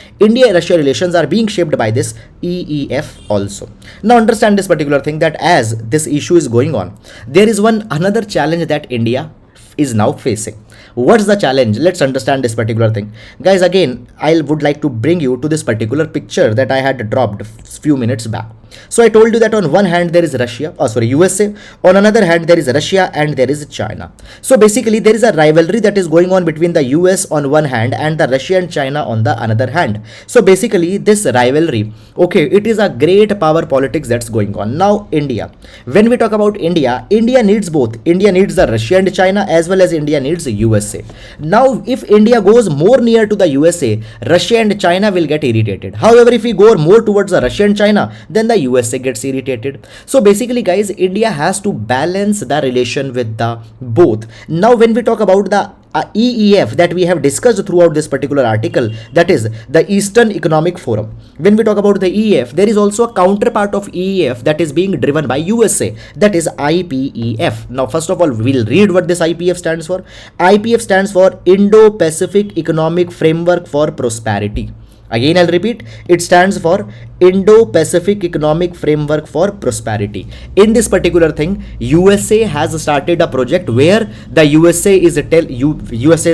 are being shaped by this EEF also. Now understand this particular thing, that as this issue is going on, there is another challenge that India is now facing. What's the challenge? Let's understand this particular thing. Guys, again, I would like to bring you to this particular picture that I had dropped few minutes back. So I told you that on one hand there is USA, on another hand there is Russia and there is China. So basically there is a rivalry that is going on between the US on one hand and the Russia and China on the another hand. So basically this rivalry, okay, it is a great power politics that's going on. Now India, when we talk about India needs both. India needs the Russia and China as well as India needs the USA. Now if India goes more near to the USA, Russia and China will get irritated. However, if we go more towards the Russia and China, then the USA gets irritated. So basically guys, India has to balance the relation with the both. Now when we talk about the EEF that we have discussed throughout this particular article, that is the Eastern Economic Forum. When we talk about the EEF, there is also a counterpart of EEF that is being driven by USA, that is IPEF. Now first of all, we'll read what this IPEF stands for. IPEF stands for Indo-Pacific Economic Framework for Prosperity. Again, I'll repeat, it stands for Indo-Pacific Economic Framework for Prosperity. In this particular thing, USA has started a project where the USA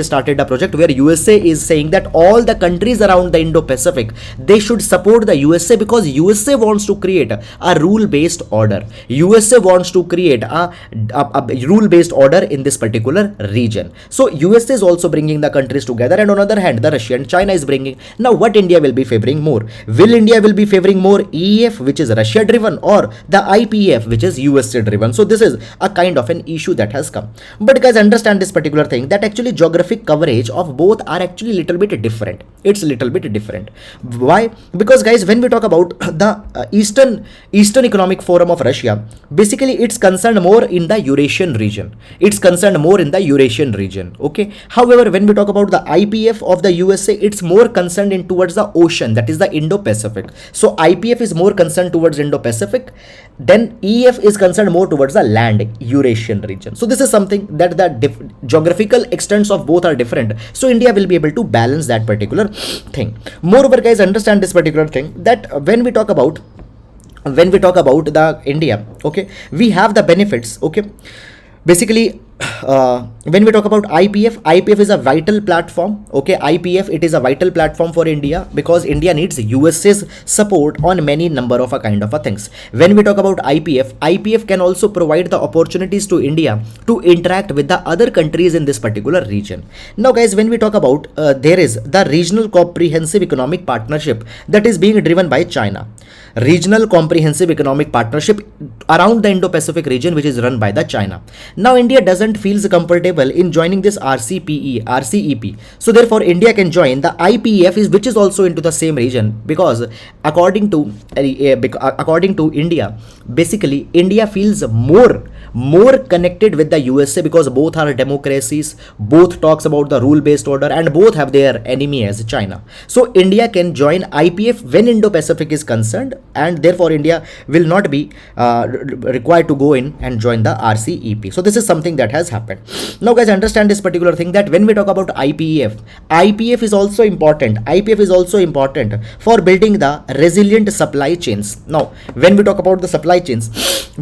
started a project where USA is saying that all the countries around the Indo-Pacific, they should support the USA because USA wants to create a rule-based order. USA wants to create a rule-based order in this particular region. So USA is also bringing the countries together, and on the other hand, the Russia and China is bringing. Now what India will be favoring more? Will India will be favoring more EEF, which is Russia driven, or the IPEF, which is USA driven? So this is a kind of an issue that has come. But guys, understand this particular thing, that actually geographic coverage of both are actually a little bit different. It's a little bit different. Why? Because guys, when we talk about the Eastern Economic Forum of Russia, basically it's concerned more in the Eurasian region. Okay. However, when we talk about the IPF of the USA, it's more concerned in towards the ocean, that is the Indo-Pacific. So IPF is more concerned towards Indo-Pacific, then EF is concerned more towards the land, Eurasian region. So this is something that the geographical extents of both are different. So India will be able to balance that particular thing. Moreover, guys, understand this particular thing, that when we talk about the India, okay, we have the benefits, okay. Basically, when we talk about IPF is a vital platform. Okay, IPF, it is a vital platform for India because India needs USA's support on many number of a kind of a things. When we talk about IPF can also provide the opportunities to India to interact with the other countries in this particular region. Now guys, when we talk about there is the Regional Comprehensive Economic Partnership that is being driven by China. Regional Comprehensive Economic Partnership around the Indo-Pacific region, which is run by the China. Now India doesn't feels comfortable in joining this RCEP. So therefore India can join the IPEF, which is also into the same region, because according to India, basically India feels more connected with the USA because both are democracies, both talks about the rule-based order, and both have their enemy as China. So India can join IPF when Indo-Pacific is concerned, and therefore India will not be required to go in and join the RCEP. So this is something that has happened. Now guys, understand this particular thing, that when we talk about IPEF is also important. IPF is also important for building the resilient supply chains. Now when we talk about the supply chains,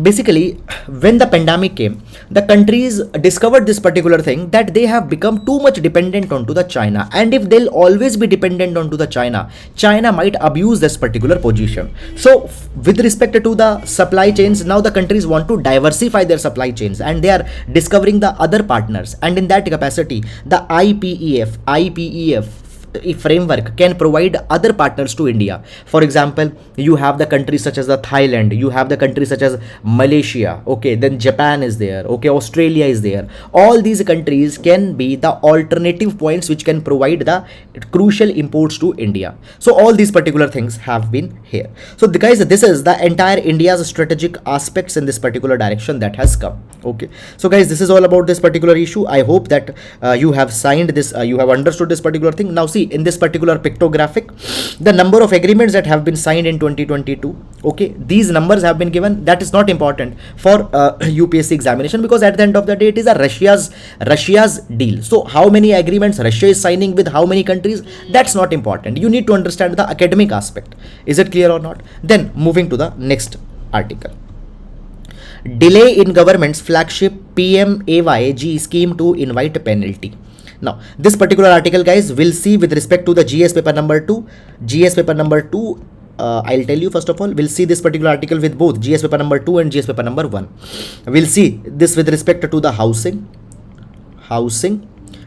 basically when the pandemic came, the countries discovered this particular thing, that they have become too much dependent onto the China, and if they'll always be dependent onto the China might abuse this particular position. So with respect to the supply chains, now the countries want to diversify their supply chains and they are discovering the other partners, and in that capacity the IPEF framework can provide other partners to India. For example, you have the countries such as the Thailand, you have the countries such as Malaysia, okay, then Japan is there, okay, Australia is there. All these countries can be the alternative points which can provide the crucial imports to India. So all these particular things have been here. So guys, this is the entire India's strategic aspects in this particular direction that has come. Okay, so guys, this is all about this particular issue. I hope that you have signed this, you have understood this particular thing. Now see, see in this particular pictographic, the number of agreements that have been signed in 2022. Okay, these numbers have been given. That is not important for UPSC examination, because at the end of the day it is a Russia's deal. So how many agreements Russia is signing with how many countries, that's not important. You need to understand the academic aspect. Is it clear or not? Then moving to the next article. Delay in government's flagship PMAYG scheme to invite penalty. Now, this particular article, guys, we'll see with respect to the GS paper number 2. GS paper number 2, I'll tell you first of all, we'll see this particular article with both GS paper number 2 and GS paper number 1. We'll see this with respect to the housing.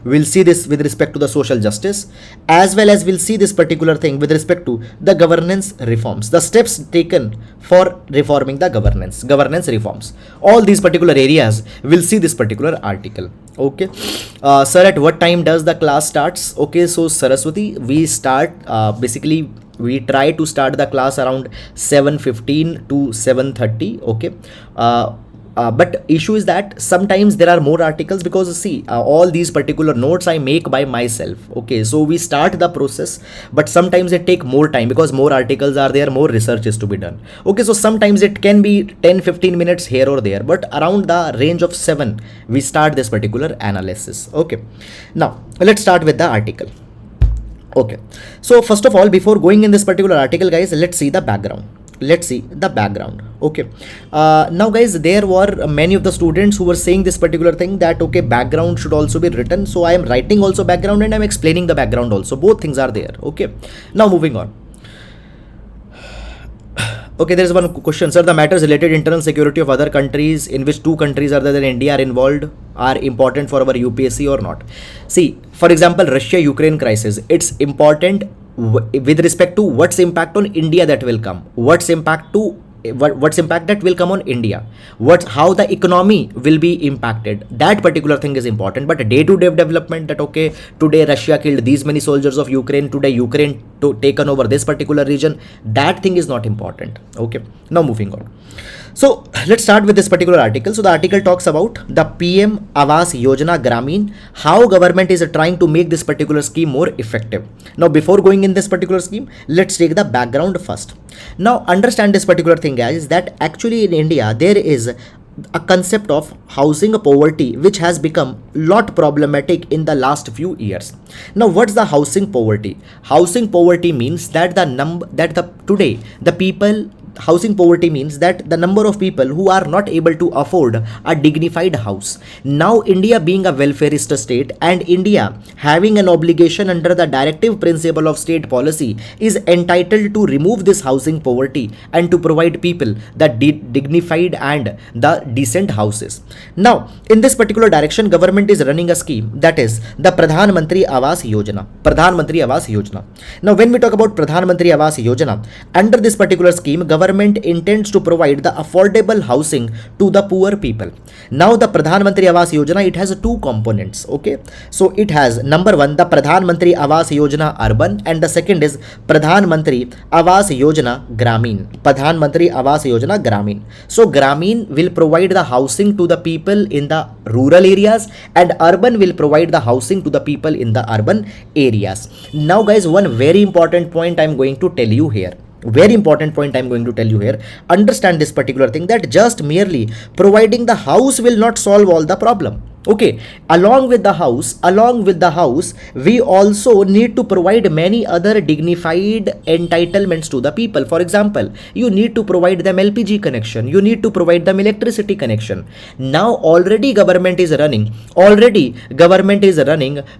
We'll see this with respect to the social justice, as well as we'll see this particular thing with respect to the governance reforms, the steps taken for reforming the governance reforms. All these particular areas, we'll see this particular article. Okay, sir, at what time does the class starts? Okay, so Saraswati, we start basically we try to start the class around 7:15 to 7:30. Okay, but issue is that sometimes there are more articles, because see, all these particular notes I make by myself. Okay, so we start the process, but sometimes it take more time because more articles are there, more research is to be done. Okay, so sometimes it can be 10-15 minutes here or there, but around the range of 7 we start this particular analysis. Okay, now let's start with the article. Okay, so first of all, before going in this particular article, guys, let's see the background. Okay, now guys, there were many of the students who were saying this particular thing, that okay, background should also be written. So I am writing also background and I'm explaining the background also. Both things are there. Okay, now moving on. Okay, there is one question, sir. The matters related internal security of other countries in which 2 countries other than India are involved are important for our UPSC or not? See, for example, Russia-Ukraine crisis, it's important with respect to what's impact on India that will come, what's impact that will come on India, how the economy will be impacted. That particular thing is important. But day-to-day development, that okay, today Russia killed these many soldiers of Ukraine, today Ukraine taken over this particular region, that thing is not important. Okay, now moving on. So let's start with this particular article. So the article talks about the PM Awas Yojana Gramin, how government is trying to make this particular scheme more effective. Now before going in this particular scheme, let's take the background first. Now understand this particular thing, guys, that actually in India there is a concept of housing poverty which has become lot problematic in the last few years. Now what's the housing poverty? Housing poverty means that housing poverty means that the number of people who are not able to afford a dignified house. Now India being a welfarist state and India having an obligation under the directive principle of state policy is entitled to remove this housing poverty and to provide people the dignified and the decent houses. Now in this particular direction, government is running a scheme, that is the Pradhanmantri Awas Yojana. Now when we talk about Pradhanmantri Awas Yojana, under this particular scheme, government intends to provide the affordable housing to the poor people. Now the Pradhanmantri Awas Yojana, it has 2 components. Okay, so it has number 1, the Pradhanmantri Awas Yojana Urban, and the second is Pradhanmantri Awas Yojana Gramin. So Gramin will provide the housing to the people in the rural areas, and urban will provide the housing to the people in the urban areas. Now guys, one very important point I'm going to tell you here. Understand this particular thing, that just merely providing the house will not solve all the problem. Okay, along with the house, we also need to provide many other dignified entitlements to the people. For example, you need to provide them LPG connection, you need to provide them electricity connection. Now already government is running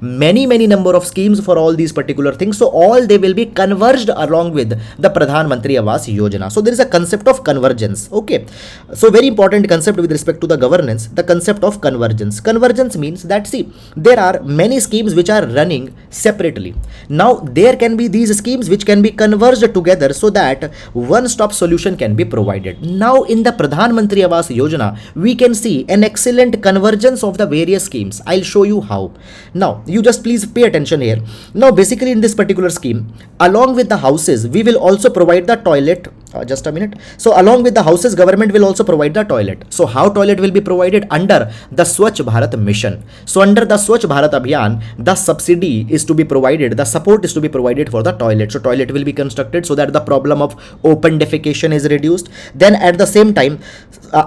many number of schemes for all these particular things. So all they will be converged along with the Pradhanmantri Awas Yojana. So there is a concept of convergence. Okay, so very important concept with respect to the governance, the concept of convergence. Convergence means that, see, there are many schemes which are running separately. Now there can be these schemes which can be converged together so that one-stop solution can be provided. Now in the Pradhanmantri Awas Yojana, we can see an excellent convergence of the various schemes. I'll show you how. Now you just please pay attention here. Now basically in this particular scheme, along with the houses, we will also provide the toilet just a minute. So along with the houses, government will also provide the toilet. So how toilet will be provided? Under the Swachh Bharat mission. So under the Swachh Bharat Abhiyan, the subsidy is to be provided, the support is to be provided for the toilet. So toilet will be constructed so that the problem of open defecation is reduced. Then at the same time,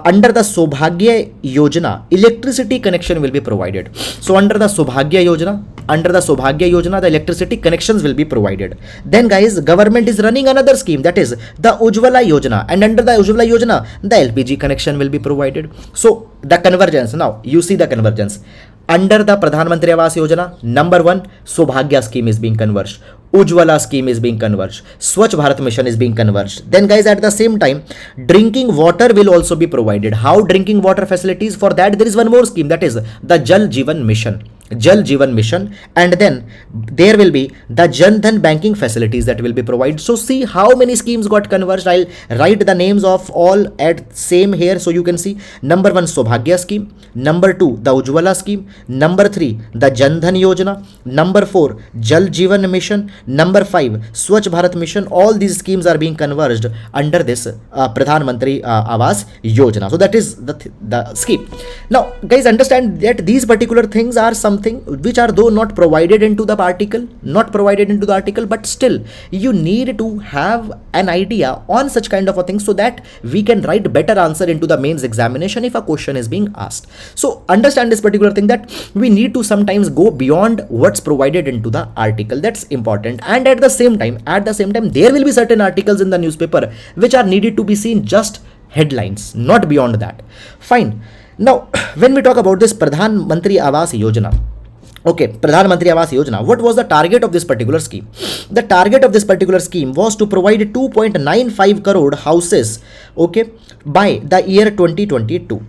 under the Sobhagya Yojana, electricity connection will be provided. So under the Sobhagya Yojana, the electricity connections will be provided. Then guys, government is running another scheme, that is the Ujjwala Yojana, and under the Ujjwala Yojana, the LPG connection will be provided. So the convergence, now you see the convergence. Under the Pradhan Mantri Awas Yojana, number 1, Sobhagya scheme is being converged. Ujjwala scheme is being converged. Swachh Bharat mission is being converged. Then guys, at the same time, drinking water will also be provided. How drinking water facilities? For that, there is one more scheme, that is the Jal Jeevan mission. Jal Jeevan mission, and then there will be the Jan Dhan banking facilities that will be provided. So see how many schemes got converged. I'll write the names of all at same here so you can see. Number 1, Sobhagya scheme. Number 2, the Ujjwala scheme. Number 3, the Jan Dhan Yojana. Number 4, Jal Jeevan mission. Number 5, Swachh Bharat mission. All these schemes are being converged under this Pradhan Mantri Awas Yojana. So that is the scheme. Now guys, understand that these particular things are something which are though not provided into the article, but still you need to have an idea on such kind of a thing so that we can write better answer into the mains examination if a question is being asked. So understand this particular thing, that we need to sometimes go beyond what's provided into the article. That's important. And at the same time, there will be certain articles in the newspaper which are needed to be seen just headlines, not beyond that. Fine. Now, when we talk about this Pradhan Mantri Awas Yojana, okay, Pradhan Mantri Awas Yojana, what was the target of this particular scheme? The target of this particular scheme was to provide 2.95 crore houses, okay, by the year 2022.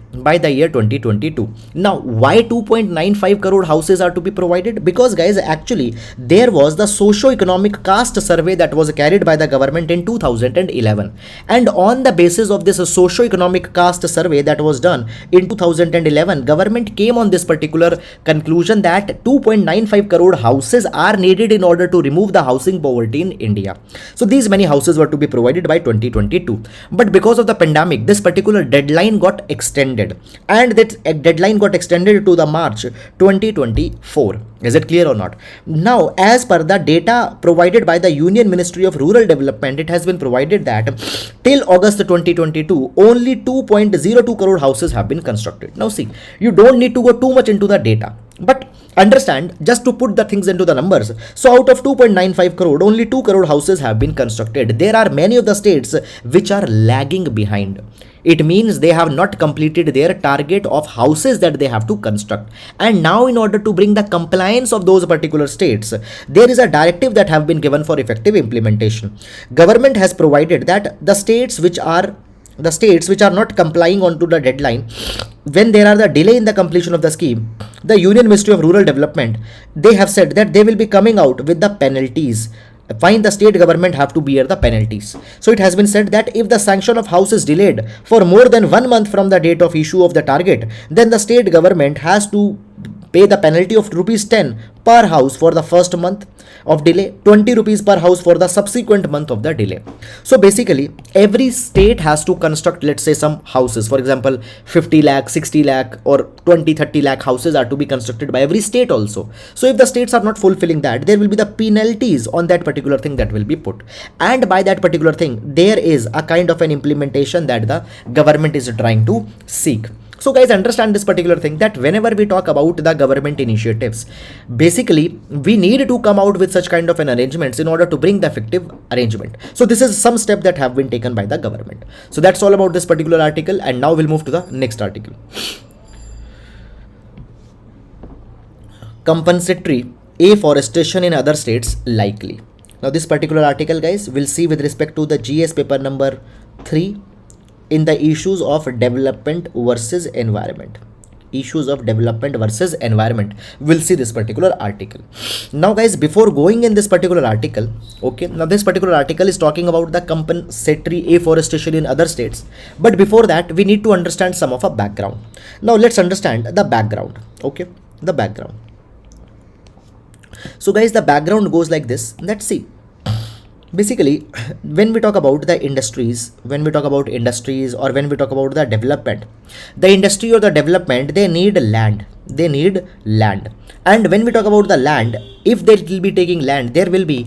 Now, why 2.95 crore houses are to be provided? Because guys, actually, there was the socio-economic caste survey that was carried by the government in 2011. And on the basis of this socio-economic caste survey that was done in 2011, government came on this particular conclusion that 2.95 crore houses are needed in order to remove the housing poverty in India. So these many houses were to be provided by 2022. But because of the pandemic, this particular deadline got extended, and that deadline got extended to the March 2024. Is it clear or not? Now, as per the data provided by the Union Ministry of Rural Development, it has been provided that till August 2022, only 2.02 crore houses have been constructed. Now see, you don't need to go too much into the data, but understand, just to put the things into the numbers. So out of 2.95 crore, only 2 crore houses have been constructed. There are many of the states which are lagging behind. It means they have not completed their target of houses that they have to construct. And now, in order to bring the compliance of those particular states, there is a directive that have been given for effective implementation. Government has provided that the states which are not complying onto the deadline, when there are the delay in the completion of the scheme, the Union Ministry of Rural Development, they have said that they will be coming out with the penalties. Fine, the state government have to bear the penalties. So it has been said that if the sanction of house is delayed for more than 1 month from the date of issue of the target, then the state government has to pay the penalty of ₹10 per house for the first month of delay, 20 rupees per house for the subsequent month of the delay. So basically, every state has to construct, let's say, some houses. For example, 50 lakh, 60 lakh or 20, 30 lakh houses are to be constructed by every state also. So if the states are not fulfilling that, there will be the penalties on that particular thing that will be put. And by that particular thing, there is a kind of an implementation that the government is trying to seek. So guys, understand this particular thing, that whenever we talk about the government initiatives, basically we need to come out with such kind of an arrangements in order to bring the effective arrangement. So this is some step that have been taken by the government. So that's all about this particular article, and now we'll move to the next article. Compensatory afforestation in other states likely. Now this particular article, guys, we'll see with respect to the GS paper number 3 in the issues of development versus environment. Issues of development versus environment. We'll see this particular article. Now guys, before going in this particular article, okay, now this particular article is talking about the compensatory afforestation in other states. But before that, we need to understand some of a background. Now let's understand the background. Okay, the background. So guys, the background goes like this. Let's see. Basically, when we talk about the industries, when we talk about industries or when we talk about the development, the industry or the development, they need land. They need land. And when we talk about the land, if they will be taking land, there will be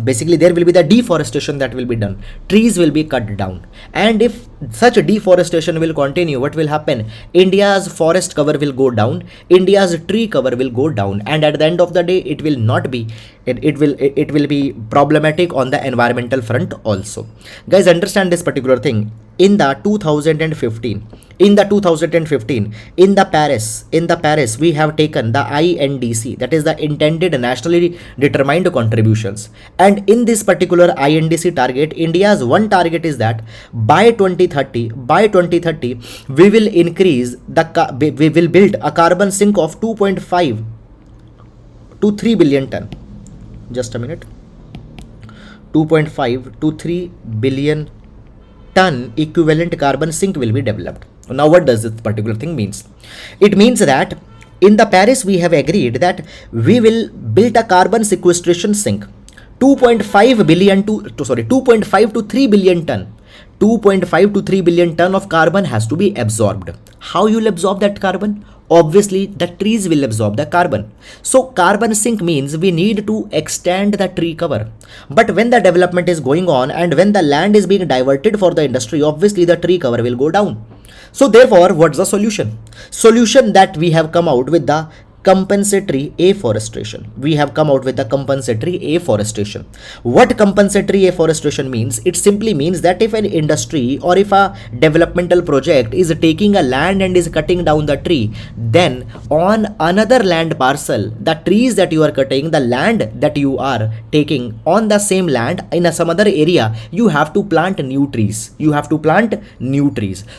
basically there will be the deforestation that will be done. Trees will be cut down. And if such deforestation will continue, what will happen? India's forest cover will go down, India's tree cover will go down, and at the end of the day, it will not be it will be problematic on the environmental front also. Guys, understand this particular thing. In the 2015, in the Paris, we have taken the INDC, that is the intended nationally determined contributions. And in this particular INDC target, India's one target is that by 2030, we will increase we will build a carbon sink of 2.5 to 3 billion ton. Just a minute. 2.5 to 3 billion ton equivalent carbon sink will be developed. Now, what does this particular thing means? It means that in the Paris, we have agreed that we will build a carbon sequestration sink 2.5 to 3 billion ton. 2.5 to 3 billion ton of carbon has to be absorbed. How you will absorb that carbon? Obviously, the trees will absorb the carbon. So carbon sink means we need to extend the tree cover. But when the development is going on and when the land is being diverted for the industry, obviously the tree cover will go down. So therefore, what's the solution? Solution that we have come out with the compensatory afforestation. We have come out with the compensatory afforestation. What compensatory afforestation means? It simply means that if an industry or if a developmental project is taking a land and is cutting down the tree, then on another land parcel, the trees that you are cutting, the land that you are taking on the same land in some other area, you have to plant new trees.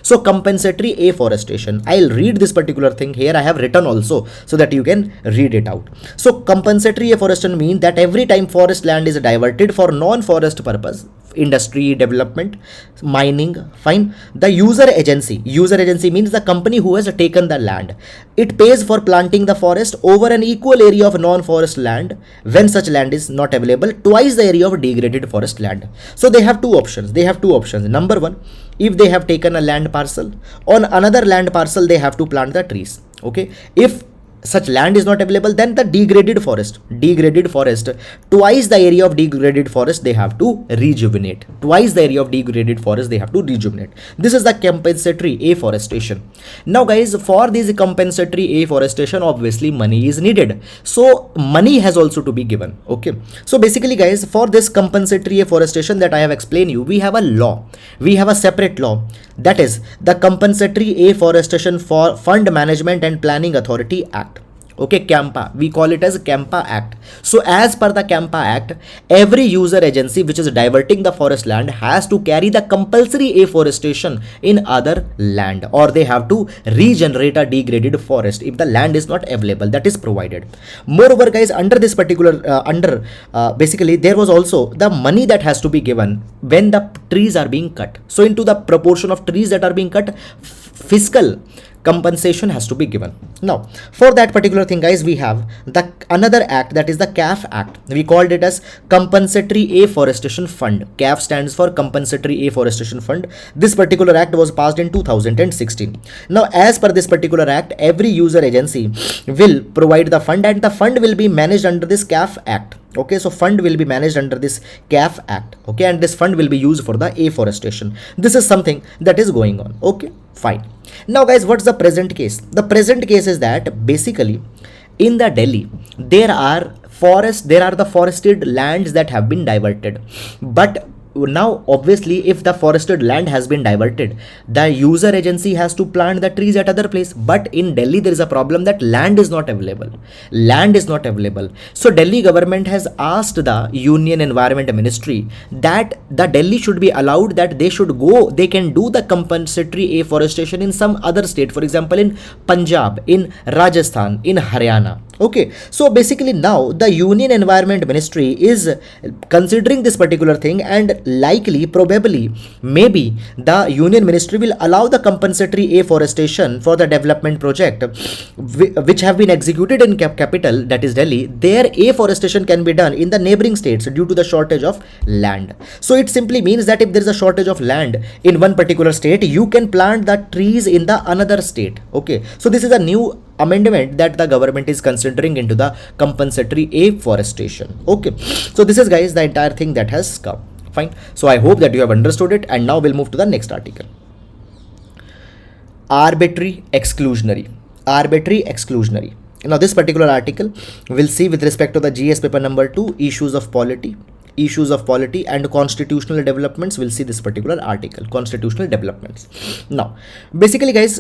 So compensatory afforestation. I'll read this particular thing here. I have written also so that you can read it out. So compensatory afforestation means that every time forest land is diverted for non-forest purpose, industry, development, mining, fine, the user agency means the company who has taken the land, it pays for planting the forest over an equal area of non-forest land when such land is not available, twice the area of degraded forest land. So they have two options. Number one, if they have taken a land parcel, on another land parcel they have to plant the trees. Okay, if such land is not available, then the degraded forest, twice the area of degraded forest they have to rejuvenate. This is the compensatory afforestation. Now guys, for this compensatory afforestation, obviously money is needed. So money has also to be given. Okay. So basically guys, for this compensatory afforestation that I have explained you, we have a law. We have a separate law. That is the Compensatory Afforestation for Fund Management and Planning Authority Act. Okay, CAMPA. We call it as CAMPA Act. So as per the CAMPA Act, every user agency which is diverting the forest land has to carry the compulsory afforestation in other land, or they have to regenerate a degraded forest if the land is not available. That is provided. Moreover, guys, under this particular basically there was also the money that has to be given when the trees are being cut. So into the proportion of trees that are being cut, fiscal compensation has to be given. Now, for that particular thing, guys, we have the another act, that is the CAF Act. We called it as Compensatory Afforestation Fund. CAF stands for Compensatory Afforestation Fund. This particular act was passed in 2016. Now, as per this particular act, every user agency will provide the fund, and the fund will be managed under this CAF Act. Okay, so fund will be managed under this CAF Act. Okay, and this fund will be used for the afforestation. This is something that is going on. Okay, fine. Now guys, what's the present case? The present case is that basically in the Delhi, there are the forested lands that have been diverted. But now obviously if the forested land has been diverted, the user agency has to plant the trees at other place. But in Delhi there is a problem that land is not available. So Delhi government has asked the Union Environment Ministry that the Delhi should be allowed that they can do the compensatory afforestation in some other state, for example in Punjab, in Rajasthan, in Haryana. Okay, so basically now the Union Environment Ministry is considering this particular thing, and likely, probably, maybe the Union Ministry will allow the compensatory afforestation for the development project which have been executed in capital, that is Delhi. Their afforestation can be done in the neighboring states due to the shortage of land. So it simply means that if there is a shortage of land in one particular state, you can plant the trees in the another state. Okay, so this is a new amendment that the government is considering into the compensatory afforestation. Okay, so this is, guys, the entire thing that has come. Fine, so I hope that you have understood it, and now we'll move to the next article. Arbitrary exclusionary. Now this particular article will see with respect to the GS paper number 2, issues of polity and constitutional developments. We'll see this particular article, constitutional developments. Now basically, guys,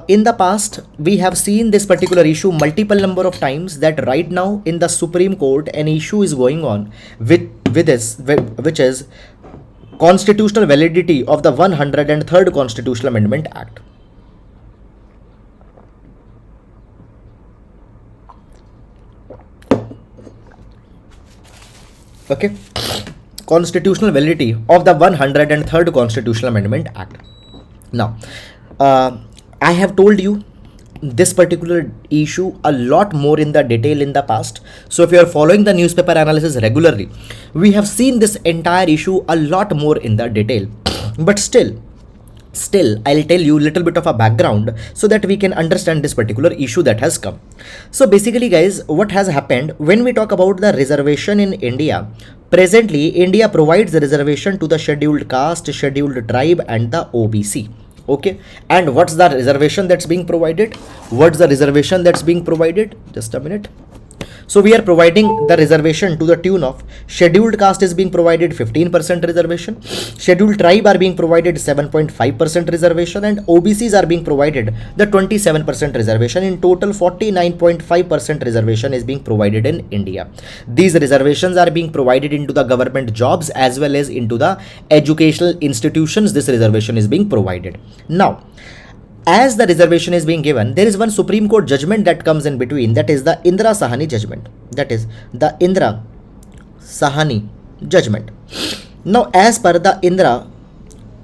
in the past we have seen this particular issue multiple number of times, that right now in the Supreme Court an issue is going on with this, which is constitutional validity of the 103rd Constitutional Amendment Act. Okay, constitutional validity of the 103rd Constitutional Amendment Act. Now, I have told you this particular issue a lot more in the detail in the past. So if you are following the newspaper analysis regularly, we have seen this entire issue a lot more in the detail. But still I'll tell you a little bit of a background so that we can understand this particular issue that has come. So basically, guys, what has happened when we talk about the reservation in India? Presently, India provides the reservation to the scheduled caste, scheduled tribe and the OBC. Okay, and what's the reservation that's being provided? Just a minute. So we are providing the reservation to the tune of scheduled caste is being provided 15% reservation, scheduled tribe are being provided 7.5% reservation, and OBCs are being provided the 27% reservation. In total, 49.5% reservation is being provided in India. These reservations are being provided into the government jobs as well as into the educational institutions. This reservation is being provided. Now, as the reservation is being given, there is one Supreme Court judgment that comes in between, that is the Indira Sahani judgment. Now, as per the Indira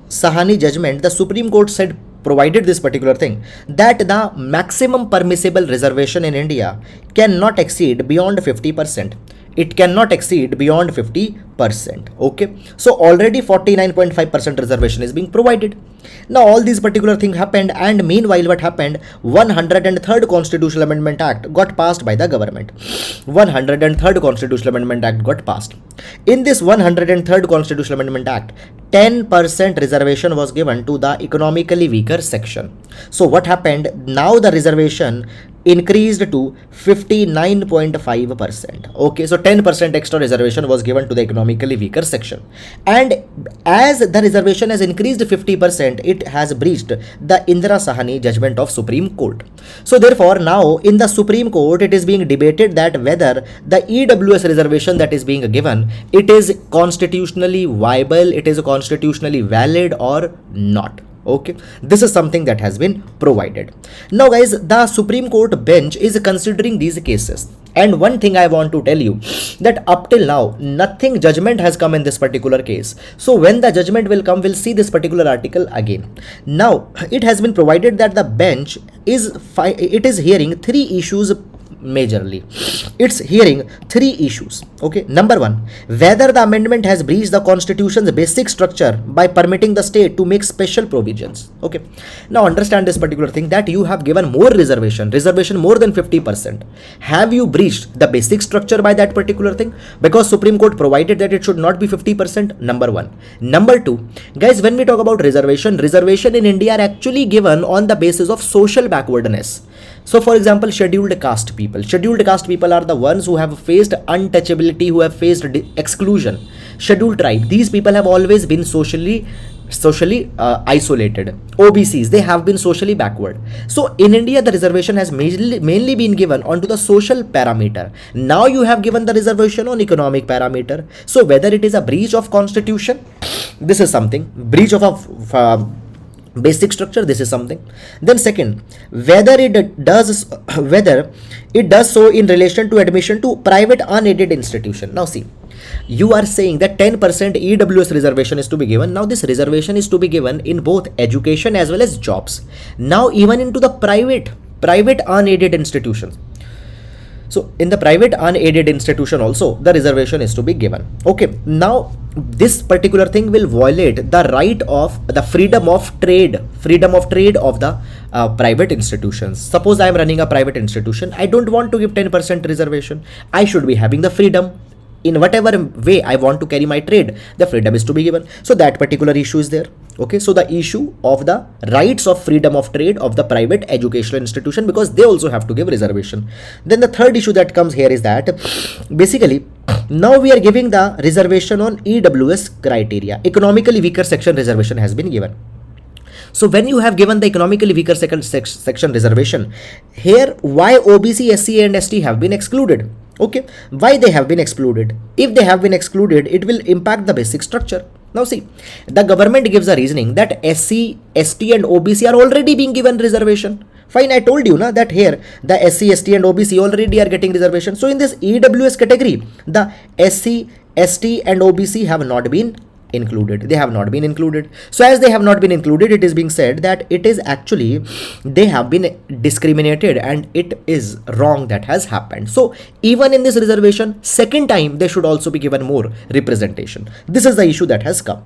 Sahani judgment, the Supreme Court said, provided this particular thing, that the maximum permissible reservation in India cannot exceed beyond 50%. It cannot exceed beyond 50%. Okay, so already 49.5% reservation is being provided. Now all these particular things happened, and meanwhile what happened? 103rd Constitutional Amendment Act got passed by the government. 103rd Constitutional Amendment Act got passed. In this 103rd Constitutional Amendment Act, 10% reservation was given to the economically weaker section. So what happened? Now the reservation increased to 59.5%. Okay, so 10% extra reservation was given to the economically weaker section, and as the reservation has increased 50%, it has breached the Indira Sahani judgment of Supreme Court. So therefore now in the Supreme Court it is being debated that whether the EWS reservation that is being given, it is constitutionally viable, it is constitutionally valid or not. Okay, this is something that has been provided. Now guys, the Supreme Court bench is considering these cases, and one thing I want to tell you, that up till now nothing judgment has come in this particular case. So when the judgment will come, we'll see this particular article again. Now it has been provided that the bench is hearing three issues majorly. It's hearing three issues. Okay, number one, whether the amendment has breached the constitution's basic structure by permitting the state to make special provisions. Okay, now understand this particular thing, that you have given more reservation more than 50%. Have you breached the basic structure by that particular thing? Because Supreme Court provided that it should not be 50%. Number one. Number two, guys, when we talk about reservation in India are actually given on the basis of social backwardness. So for example, scheduled caste people are the ones who have faced untouchability, who have faced exclusion. Scheduled tribe, these people have always been socially isolated. OBCs, they have been socially backward. So in India, the reservation has mainly been given onto the social parameter. Now you have given the reservation on economic parameter. So whether it is a breach of constitution, this is something, breach of Basic structure, this is something. Then second, whether it does so in relation to admission to private unaided institution. Now see, you are saying that 10% EWS reservation is to be given. Now this reservation is to be given in both education as well as jobs. Now even into the private unaided institutions. So in the private unaided institution also the reservation is to be given. Okay, now this particular thing will violate the right of the freedom of trade of the private institutions. Suppose I am running a private institution, I don't want to give 10% reservation. I should be having the freedom. In whatever way I want to carry my trade, the freedom is to be given. So that particular issue is there. Okay, so the issue of the rights of freedom of trade of the private educational institution, because they also have to give reservation. Then the third issue that comes here is that basically now we are giving the reservation on EWS criteria. Economically weaker section reservation has been given. So when you have given the economically weaker section reservation, here why OBC, SC and ST have been excluded? Okay, why they have been excluded? If they have been excluded, it will impact the basic structure. Now see, the government gives a reasoning that SC, ST and OBC are already being given reservation. Fine, I told you na, that here the SC, ST and OBC already are getting reservation. So in this EWS category, the SC, ST and OBC have not been included. They have not been included. So as they have not been included, it is being said that it is actually they have been discriminated and it is wrong that has happened. So even in this reservation, second time they should also be given more representation. This is the issue that has come.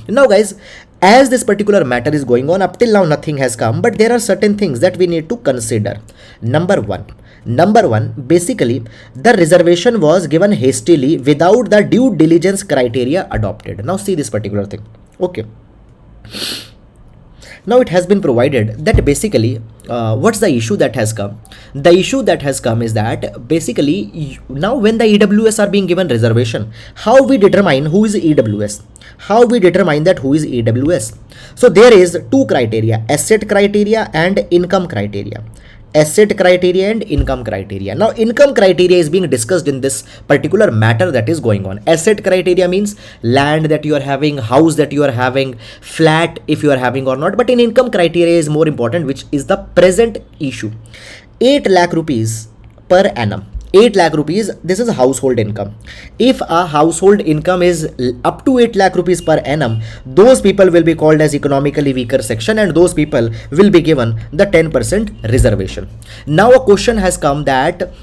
Now guys, as this particular matter is going on, up till now nothing has come, but there are certain things that we need to consider. Number one, basically the reservation was given hastily without the due diligence criteria adopted. Now see this particular thing. Okay, now it has been provided that basically what's the issue that has come? The issue that has come is that basically now when the EWS are being given reservation, how we determine who is EWS? How we determine that who is EWS? So there is two criteria, asset criteria and income criteria. Asset criteria and income criteria. Now income criteria is being discussed in this particular matter that is going on. Asset criteria means land that you are having, house that you are having, flat if you are having or not. But in income criteria is more important, which is the present issue. 8 lakh rupees per annum. 8 lakh rupees, this is household income. If a household income is up to 8 lakh rupees per annum, those people will be called as economically weaker section and those people will be given the 10% reservation. Now a question has come that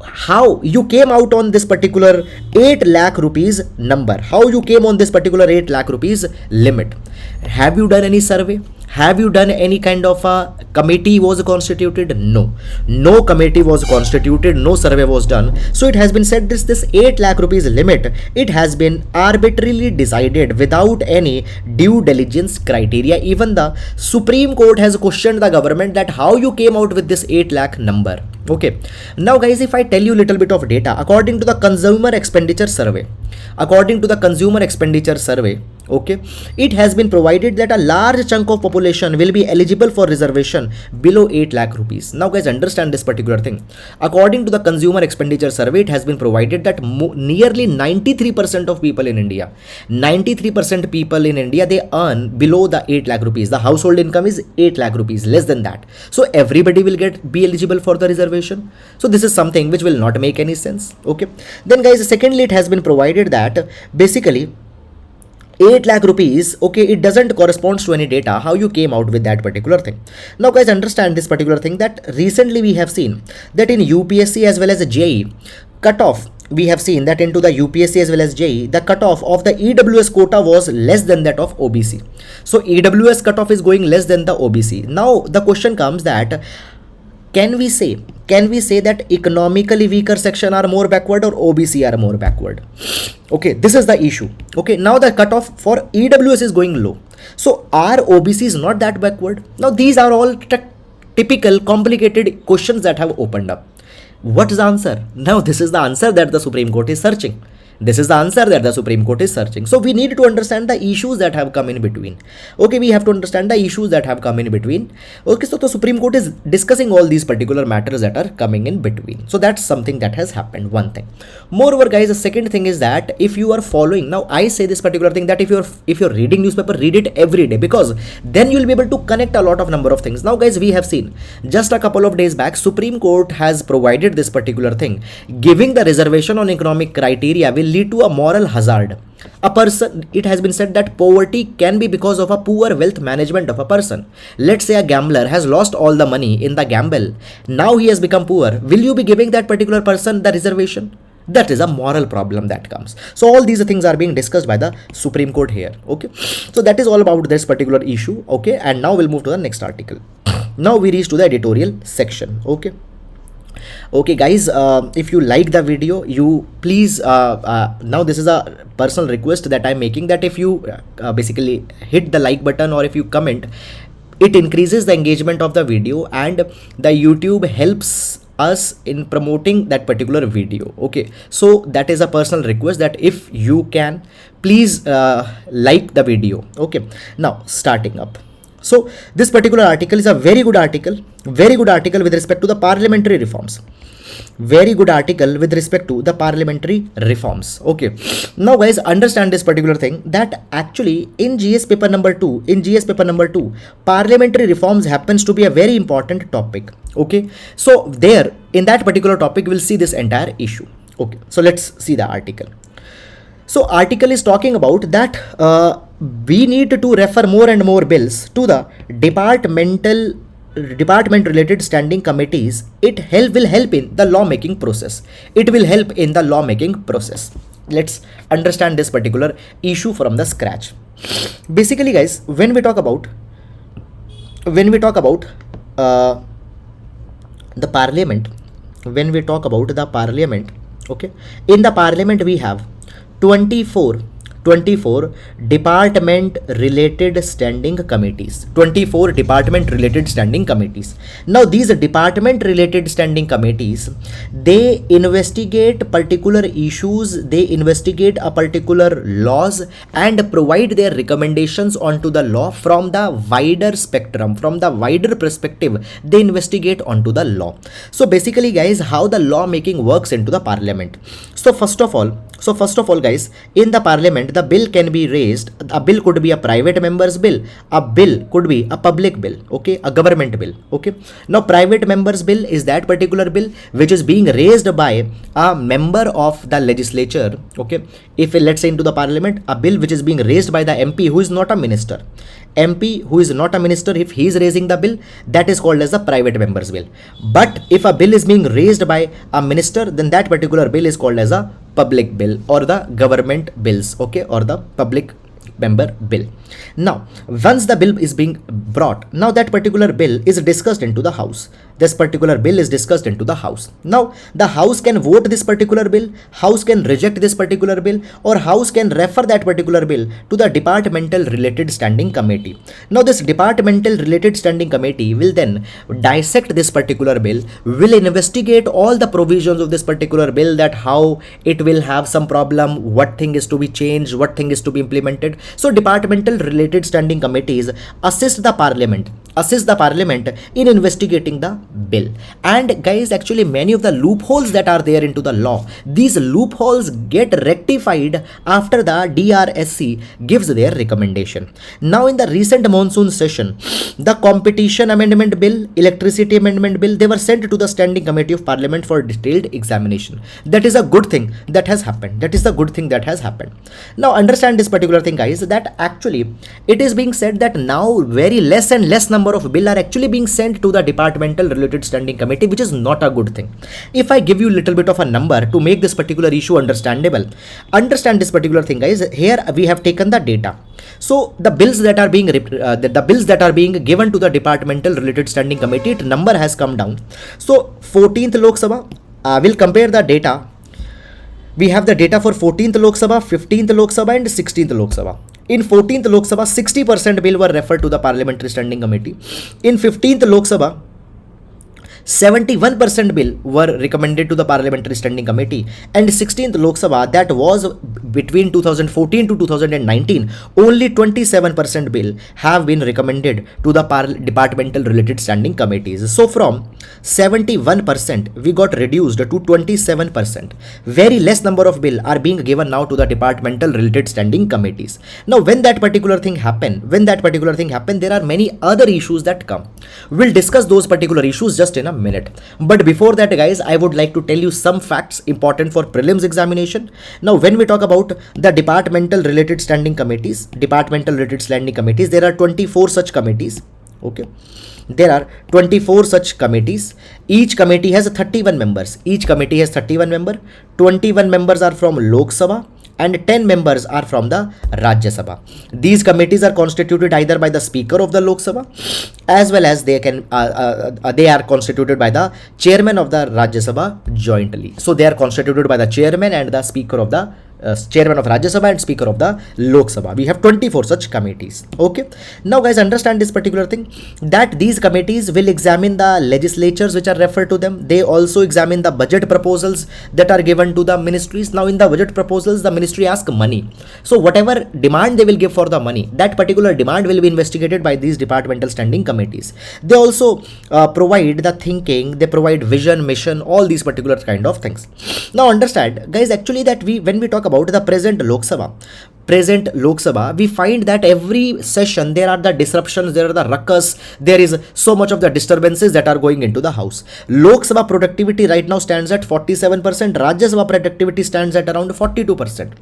how you came out on this particular 8 lakh rupees number, how you came on this particular 8 lakh rupees limit. Have you done any survey? Have you done any kind of a committee was constituted? No. No committee was constituted, no survey was done. So it has been said this 8 lakh rupees limit, it has been arbitrarily decided without any due diligence criteria. Even the Supreme Court has questioned the government that how you came out with this 8 lakh number. Okay. Now guys, if I tell you a little bit of data, according to the consumer expenditure survey, okay, it has been provided that a large chunk of population will be eligible for reservation below 8 lakh rupees. Now guys, understand this particular thing. According to the consumer expenditure survey, it has been provided that nearly 93% of people in India, 93% people in India, they earn below the 8 lakh rupees. The household income is 8 lakh rupees, less than that. So everybody will be eligible for the reservation. So this is something which will not make any sense. Okay. Then guys, secondly, it has been provided that basically 8 lakh rupees, okay, it doesn't correspond to any data, how you came out with that particular thing. Now guys, understand this particular thing that recently we have seen that in UPSC as well as JEE cutoff, we have seen that into the UPSC as well as JEE, the cutoff of the EWS quota was less than that of OBC. So EWS cutoff is going less than the OBC. Now the question comes that can we say that economically weaker section are more backward or OBC are more backward? Okay, this is the issue. Okay, now the cutoff for EWS is going low. So are OBC is not that backward? Now these are all typical complicated questions that have opened up. What is the answer? Now this is the answer that the Supreme Court is searching. This is the answer that the Supreme Court is searching. So we need to understand the issues that have come in between. Okay, we have to understand the issues that have come in between. Okay, so the Supreme Court is discussing all these particular matters that are coming in between. So that's something that has happened, one thing. Moreover, guys, the second thing is that if you are following, now I say this particular thing that if you're reading newspaper, read it every day, because then you'll be able to connect a lot of number of things. Now, guys, we have seen just a couple of days back, Supreme Court has provided this particular thing, giving the reservation on economic criteria will lead to a moral hazard. A person, it has been said that poverty can be because of a poor wealth management of a person. Let's say a gambler has lost all the money in the gamble. Now he has become poor. Will you be giving that particular person the reservation? That is a moral problem that comes. So all these things are being discussed by the Supreme Court here. Okay. So that is all about this particular issue. Okay. And now we'll move to the next article. Now we reach to the editorial section. Okay. Okay, guys, if you like the video, you please now this is a personal request that I'm making, that if you basically hit the like button or if you comment, it increases the engagement of the video and the YouTube helps us in promoting that particular video. Okay, so that is a personal request that if you can please like the video. Okay, now starting up. So this particular article is a very good article with respect to the parliamentary reforms. Very good article with respect to the parliamentary reforms. Okay. Now, guys, understand this particular thing that actually in GS paper number 2, parliamentary reforms happens to be a very important topic. Okay. So there in that particular topic, we'll see this entire issue. Okay. So let's see the article. So article is talking about that we need to refer more and more bills to the department related standing committees. It will help in the lawmaking process. Let's understand this particular issue from the scratch. Basically, guys, when we talk about the parliament, okay, in the parliament we have 24 department related standing committees. Now these department related standing committees, they investigate particular issues, they investigate a particular laws and provide their recommendations onto the law from the wider spectrum, from the wider perspective. They investigate onto the law. So basically, guys, how the law making works into the parliament. So first of all, guys, in the parliament, the bill can be raised. A bill could be a private member's bill. A bill could be a public bill. Okay, a government bill. Okay. Now, private member's bill is that particular bill which is being raised by a member of the legislature. Okay. If let's say into the parliament, a bill which is being raised by the MP who is not a minister. If he is raising the bill, that is called as the private member's bill. But if a bill is being raised by a minister, then that particular bill is called as a public bill or the government bills. Okay, or the public member bill. Now, once the bill is being brought, now that particular bill is discussed into the house. This particular bill is discussed into the house. Now, the house can vote this particular bill, house can reject this particular bill, or house can refer that particular bill to the departmental related standing committee. Now, this departmental related standing committee will then dissect this particular bill, will investigate all the provisions of this particular bill, that how it will have some problem, what thing is to be changed, what thing is to be implemented. So departmental related standing committees assist the parliament in investigating the bill. And guys, actually many of the loopholes that are there into the law, these loopholes get rectified after the DRSC gives their recommendation. Now in the recent monsoon session, the competition amendment bill, electricity amendment bill, they were sent to the standing committee of parliament for detailed examination. That is a good thing that has happened. Now understand this particular thing, guys, that actually it is being said that now very less and less number of bill are actually being sent to the departmental related standing committee, which is not a good thing. If I give you a little bit of a number to make this particular issue understandable, understand this particular thing, guys. Here we have taken the data. So the bills that are being given to the departmental related standing committee, number has come down. So 14th Lok Sabha, we'll compare the data. We have the data for 14th Lok Sabha, 15th Lok Sabha and 16th Lok Sabha. In 14th Lok Sabha, 60% bill were referred to the parliamentary standing committee. In 15th Lok Sabha, 71% bill were recommended to the Parliamentary Standing Committee, and 16th Lok Sabha, that was between 2014 to 2019, only 27% bill have been recommended to the departmental related standing committees. So from 71% we got reduced to 27%. Very less number of bill are being given now to the departmental related standing committees. Now when that particular thing happen, there are many other issues that come. We'll discuss those particular issues just in a minute. But before that, guys, I would like to tell you some facts important for prelims examination. Now when we talk about the departmental related standing committees, there are 24 such committees. Okay, there are 24 such committees. Each committee has 31 members. 21 members are from Lok Sabha and 10 members are from the Rajya Sabha. These committees are constituted either by the Speaker of the Lok Sabha, as well as they are constituted by the Chairman of the Rajya Sabha jointly. So they are constituted by the Chairman and the Speaker of the Chairman of Rajya Sabha and Speaker of the Lok Sabha. We have 24 such committees. Okay. Now guys, understand this particular thing, that these committees will examine the legislatures which are referred to them. They also examine the budget proposals that are given to the ministries. Now in the budget proposals, the ministry asks money. So whatever demand they will give for the money, that particular demand will be investigated by these departmental standing committees. They also provide the thinking, they provide vision, mission, all these particular kind of things. Now understand guys, actually that when we talk about the present Lok Sabha, we find that every session there are the disruptions, there are the ruckus, there is so much of the disturbances that are going into the house. Lok Sabha productivity right now stands at 47%, Rajya Sabha productivity stands at around 42%.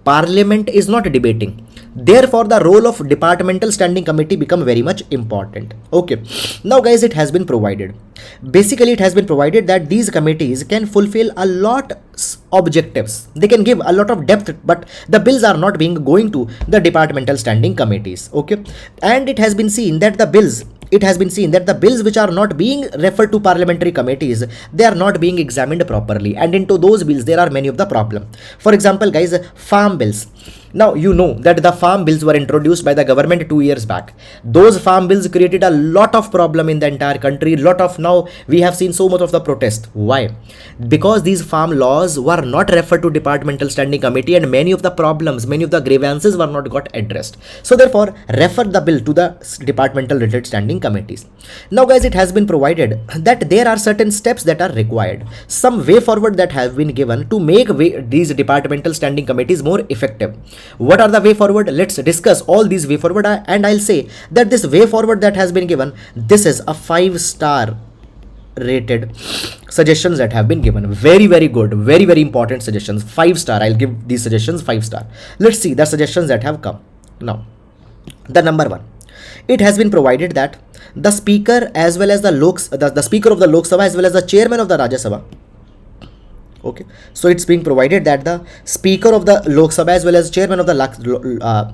Parliament is not debating. Therefore, the role of departmental standing committee become very much important. Okay. Now guys, it has been provided. Basically, it has been provided that these committees can fulfill a lot objectives. They can give a lot of depth, but the bills are not being going to the departmental standing committees. Okay. And it has been seen that the bills which are not being referred to parliamentary committees, they are not being examined properly, and into those bills there are many of the problem. For example guys, farm bills. Now you know that the farm bills were introduced by the government 2 years back. Those farm bills created a lot of problem in the entire country. Now we have seen so much of the protest. Why? Because these farm laws were not referred to departmental standing committee, and many of the problems, many of the grievances were not got addressed. So therefore refer the bill to the departmental related standing committees. Now guys, it has been provided that there are certain steps that are required, some way forward that have been given to make these departmental standing committees more effective. What are the way forward? Let's discuss all these way forward, and I'll say that this way forward that has been given, this is a 5-star rated suggestions that have been given. Very good, very important suggestions. 5-star. I'll give these suggestions 5-star. Let's see the suggestions that have come. Now the number 1, it has been provided that the speaker as well as the speaker of the Lok Sabha as well as the chairman of the Rajya Sabha. Okay, so it's being provided that the speaker of the Lok Sabha as well as chairman of the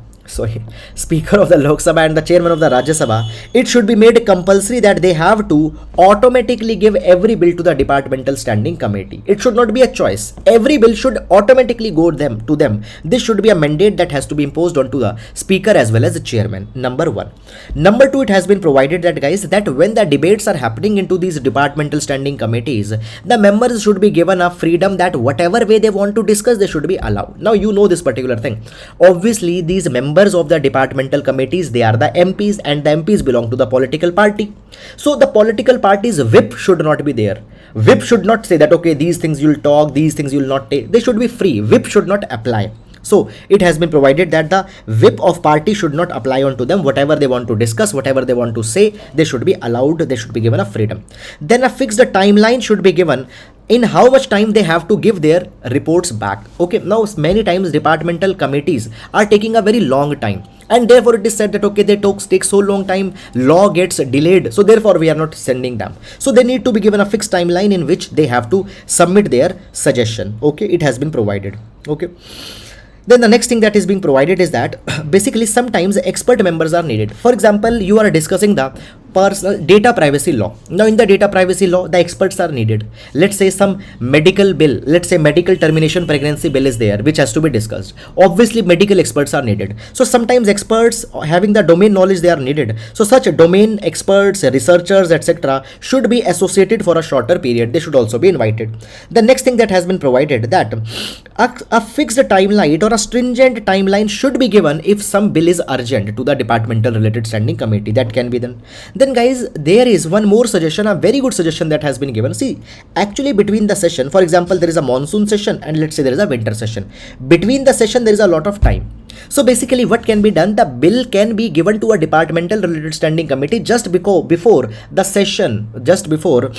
Speaker of the Lok Sabha and the chairman of the Rajya Sabha, it should be made compulsory that they have to automatically give every bill to the departmental standing committee. It should not be a choice. Every bill should automatically go to them. This should be a mandate that has to be imposed onto the speaker as well as the chairman. Number 1. Number 2, it has been provided that guys, that when the debates are happening into these departmental standing committees, the members should be given a freedom that whatever way they want to discuss, they should be allowed. Now you know this particular thing. Obviously, these members of the departmental committees, they are the MPs, and the MPs belong to the political party. So the political party's whip should not be there. Whip should not say that okay, these things you'll talk, these things you'll not take. They should be free. Whip should not apply. So it has been provided that the whip of party should not apply onto them. Whatever they want to discuss, whatever they want to say, they should be allowed, they should be given a freedom. Then a fixed timeline should be given in how much time they have to give their reports back. Okay, now many times departmental committees are taking a very long time, and therefore it is said that okay, they take so long time, law gets delayed, so therefore we are not sending them. So they need to be given a fixed timeline in which they have to submit their suggestion. Okay, it has been provided. Okay. Then the next thing that is being provided is that basically sometimes expert members are needed. For example, you are discussing the personal data privacy law. Now in the data privacy law, the experts are needed. Let's say some medical bill, let's say medical termination pregnancy bill is there, which has to be discussed. Obviously medical experts are needed. So sometimes experts having the domain knowledge, they are needed. So such domain experts, researchers, etc. should be associated for a shorter period. They should also be invited. The next thing that has been provided, that a fixed timeline or a stringent timeline should be given if some bill is urgent to the departmental related standing committee. That can be done. Then guys, there is one more suggestion, a very good suggestion that has been given. See, actually between the session, for example, there is a monsoon session and let's say there is a winter session. Between the session, there is a lot of time. So basically what can be done, the bill can be given to a departmental related standing committee just before the session, just before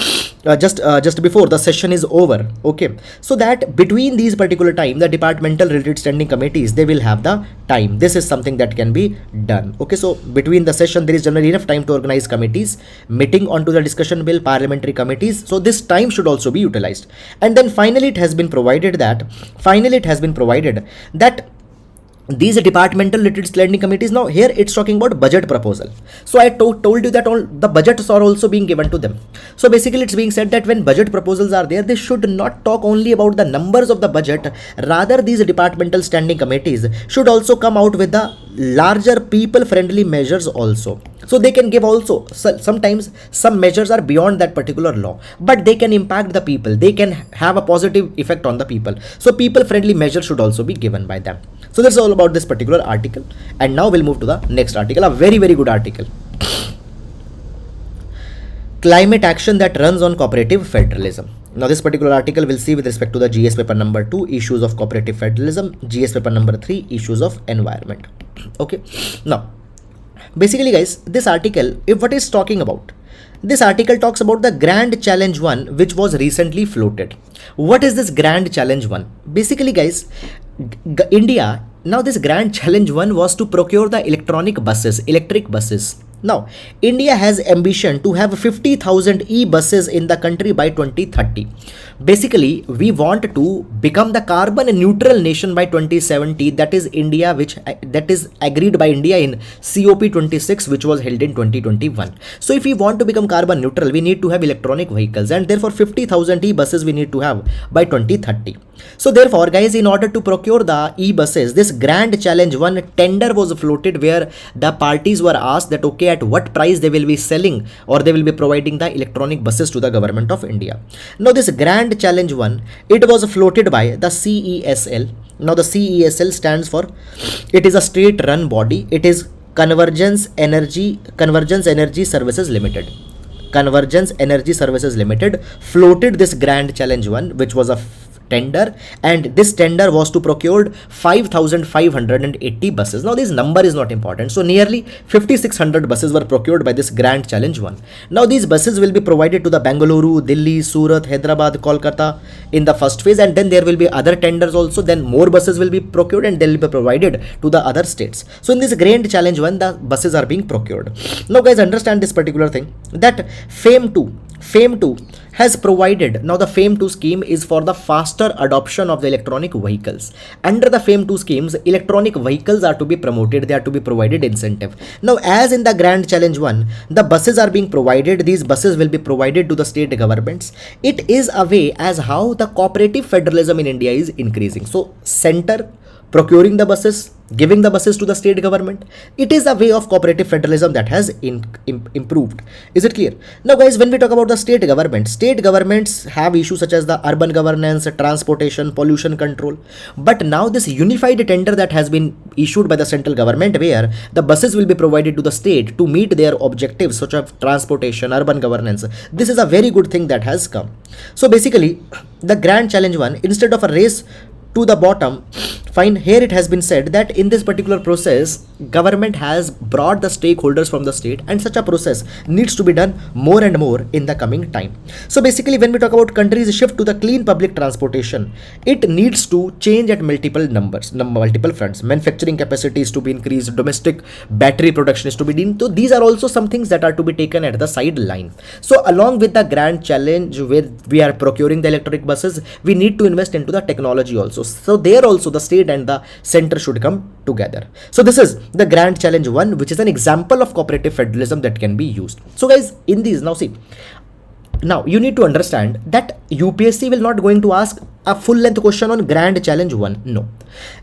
the session is over. Okay, so that between these particular time, the departmental related standing committees, they will have the time. This is something that can be done. Okay, so between the session, there is generally enough time to organize committees, meeting onto the discussion bill, parliamentary committees. So this time should also be utilized. And then finally it has been provided that these departmental related standing committees, now here it's talking about budget proposal. So I told you that all the budgets are also being given to them. So basically it's being said that when budget proposals are there, they should not talk only about the numbers of the budget. Rather, these departmental standing committees should also come out with the larger people friendly measures also. So they can give also, sometimes some measures are beyond that particular law, but they can impact the people. They can have a positive effect on the people. So people friendly measures should also be given by them. So that's all about this particular article. And now we'll move to the next article, a very, very good article. Climate action that runs on cooperative federalism. Now this particular article will see with respect to the GS paper number 2, issues of cooperative federalism, GS paper number 3, issues of environment. Okay, now basically guys, this article, if what is talking about, this article talks about the Grand Challenge 1, which was recently floated. What is this Grand Challenge 1? Basically guys, India, now this Grand Challenge 1 was to procure the electric buses. Now, India has ambition to have 50,000 e-buses in the country by 2030. Basically, we want to become the carbon neutral nation by 2070. That is India, that is agreed by India in COP26, which was held in 2021. So if we want to become carbon neutral, we need to have electronic vehicles, and therefore 50,000 e-buses we need to have by 2030. So therefore, guys, in order to procure the e-buses, this Grand Challenge 1 tender was floated, where the parties were asked that okay, at what price they will be selling or they will be providing the electronic buses to the government of India. Now this Grand Challenge 1, it was floated by the CESL. Now the CESL stands for, it is a state run body. It is Convergence Energy Services Limited. Convergence Energy Services Limited floated this Grand Challenge 1, which was a tender, and this tender was to procure 5,580 buses. Now this number is not important. So nearly 5,600 buses were procured by this Grand Challenge 1. Now these buses will be provided to the Bengaluru, Delhi, Surat, Hyderabad, Kolkata in the first phase, and then there will be other tenders also. Then more buses will be procured and they will be provided to the other states. So in this Grand Challenge 1, the buses are being procured. Now guys, understand this particular thing, that FAME 2 has provided, now the FAME 2 scheme is for the faster adoption of the electronic vehicles. Under the FAME 2 schemes, electronic vehicles are to be promoted, they are to be provided incentive. Now as in the Grand Challenge 1, the buses are being provided, these buses will be provided to the state governments. It is a way as how the cooperative federalism in India is increasing. So center procuring the buses, giving the buses to the state government. It is a way of cooperative federalism that has improved. Is it clear? Now guys, when we talk about the state governments have issues such as the urban governance, transportation, pollution control. But now this unified tender that has been issued by the central government, where the buses will be provided to the state to meet their objectives such as transportation, urban governance. This is a very good thing that has come. So basically, the Grand Challenge 1, instead of a race to the bottom, fine, here it has been said that in this particular process, government has brought the stakeholders from the state, and such a process needs to be done more and more in the coming time. So basically, when we talk about countries shift to the clean public transportation, it needs to change at multiple fronts. Manufacturing capacity is to be increased, domestic battery production is to be done. So these are also some things that are to be taken at the sideline. So along with the Grand Challenge where we are procuring the electric buses, we need to invest into the technology also. So there also the state state and the center should come together. So this is the grand challenge 1, which is an example of cooperative federalism that can be used. So guys, in these, now see, now you need to understand that UPSC will not going to ask a full length question on grand challenge 1. No.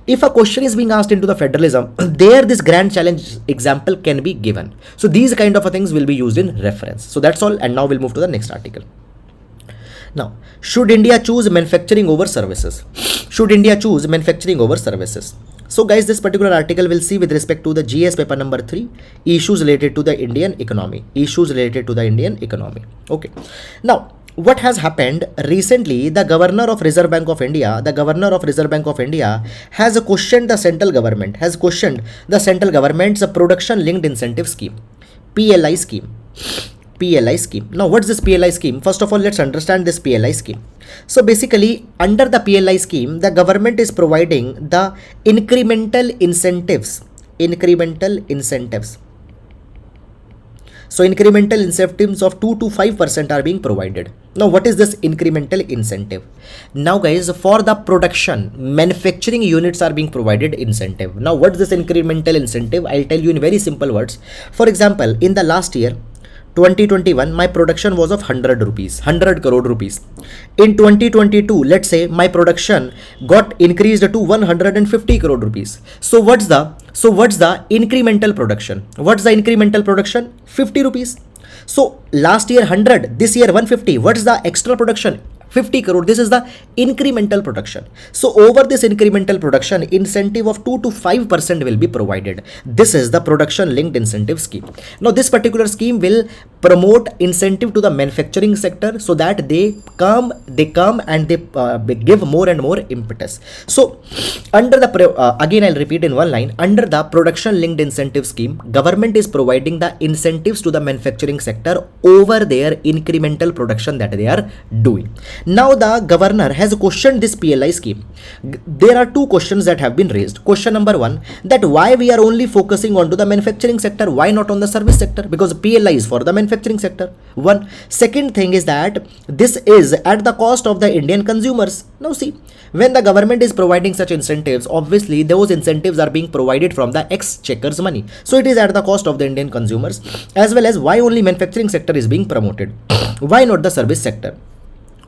If a question is being asked into the federalism, there this grand challenge example can be given. So these kind of things will be used in reference. So that's all. And now we'll move to the next article. Now, should India choose manufacturing over services? Should India choose manufacturing over services? So guys, this particular article will see with respect to the GS paper number 3, issues related to the Indian economy. Issues related to the Indian economy. Okay. Now, what has happened recently, the governor of Reserve Bank of India, has questioned the central government's production linked incentive scheme, PLI scheme. Now, what's this PLI scheme? First of all, let's understand this PLI scheme. So basically, under the PLI scheme, the government is providing the incremental incentives. So incremental incentives of 2 to 5% are being provided. Now, what is this incremental incentive? Now guys, for the production, manufacturing units are being provided incentive. Now, what's this incremental incentive? I'll tell you in very simple words. For example, in the last year, 2021, my production was of 100 crore rupees. In 2022, let's say my production got increased to 150 crore rupees. So what's the incremental production? 50 rupees. So last year 100, this year 150. What's the extra production? 50 crore. This is the incremental production. So over this incremental production, incentive of 2 to 5% will be provided. This is the production linked incentive scheme. Now this particular scheme will promote incentive to the manufacturing sector so that they come and they give more and more impetus. So under the again I'll repeat in one line, under the production linked incentive scheme, government is providing the incentives to the manufacturing sector over their incremental production that they are doing. Now the governor has questioned this PLI scheme. There are two questions that have been raised. Question number 1, that why we are only focusing on to the manufacturing sector, why not on the service sector? Because PLI is for the manufacturing sector. One. Second thing is that this is at the cost of the Indian consumers. Now see, when the government is providing such incentives, obviously those incentives are being provided from the exchequer's money. So it is at the cost of the Indian consumers, as well as why only manufacturing sector is being promoted. Why not the service sector?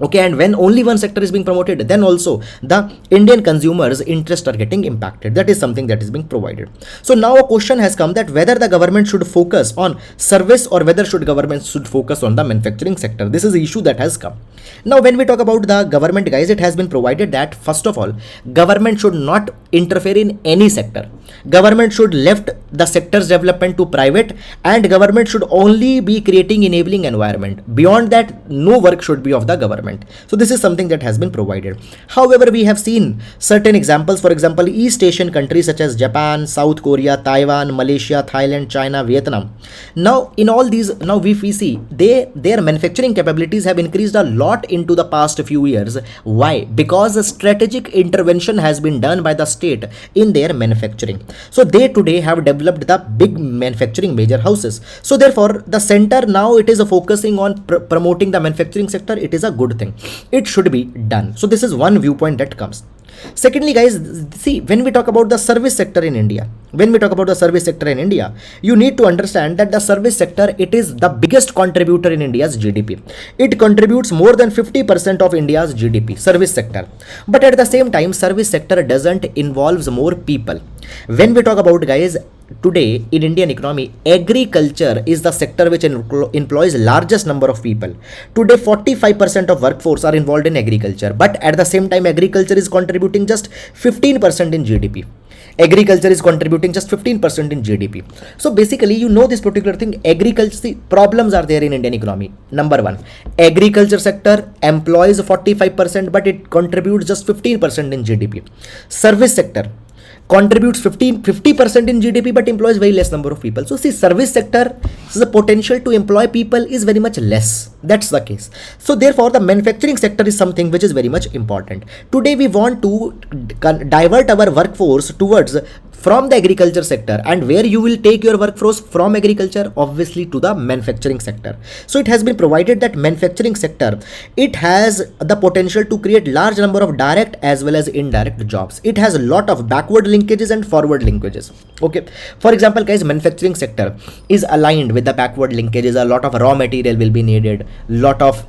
Okay, and when only one sector is being promoted, then also the Indian consumers' interests are getting impacted. That is something that is being provided. So now a question has come that whether the government should focus on service or whether government should focus on the manufacturing sector. This is the issue that has come. Now when we talk about the government, guys, it has been provided that first of all, government should not interfere in any sector. Government should left the sector's development to private, and government should only be creating enabling environment. Beyond that, no work should be of the government. So this is something that has been provided. However, we have seen certain examples, for example, East Asian countries such as Japan, South Korea, Taiwan, Malaysia, Thailand, China, Vietnam. Now in all these, now we see their manufacturing capabilities have increased a lot into the past few years. Why? Because a strategic intervention has been done by the state in their manufacturing. So they today have developed the big manufacturing major houses. So therefore the center now it is focusing on promoting the manufacturing sector. It is a good thing. It should be done. So this is one viewpoint that comes. Secondly, guys, see, when we talk about the service sector in India, you need to understand that the service sector, it is the biggest contributor in India's GDP. It contributes more than 50% of India's GDP, service sector. But at the same time, service sector doesn't involve more people. When we talk about, guys, today in Indian economy, agriculture is the sector which employs largest number of people. Today 45% of workforce are involved in agriculture, but at the same time agriculture is contributing just 15% in GDP. Agriculture is contributing just 15% in GDP. So basically, you know this particular thing, agriculture, see, problems are there in Indian economy. Number one, agriculture sector employs 45%, but it contributes just 15% in GDP. Service sector contributes 50% in GDP but employs very less number of people. So see, service sector, the potential to employ people is very much less. That's the case. So therefore the manufacturing sector is something which is very much important. Today we want to divert our workforce towards from the agriculture sector, and where you will take your workforce from agriculture obviously to the manufacturing sector. So it has been provided that manufacturing sector, it has the potential to create large number of direct as well as indirect jobs. It has a lot of backward linkages and forward linkages. Okay, for example guys, manufacturing sector is aligned with the backward linkages. A lot of raw material will be needed, lot of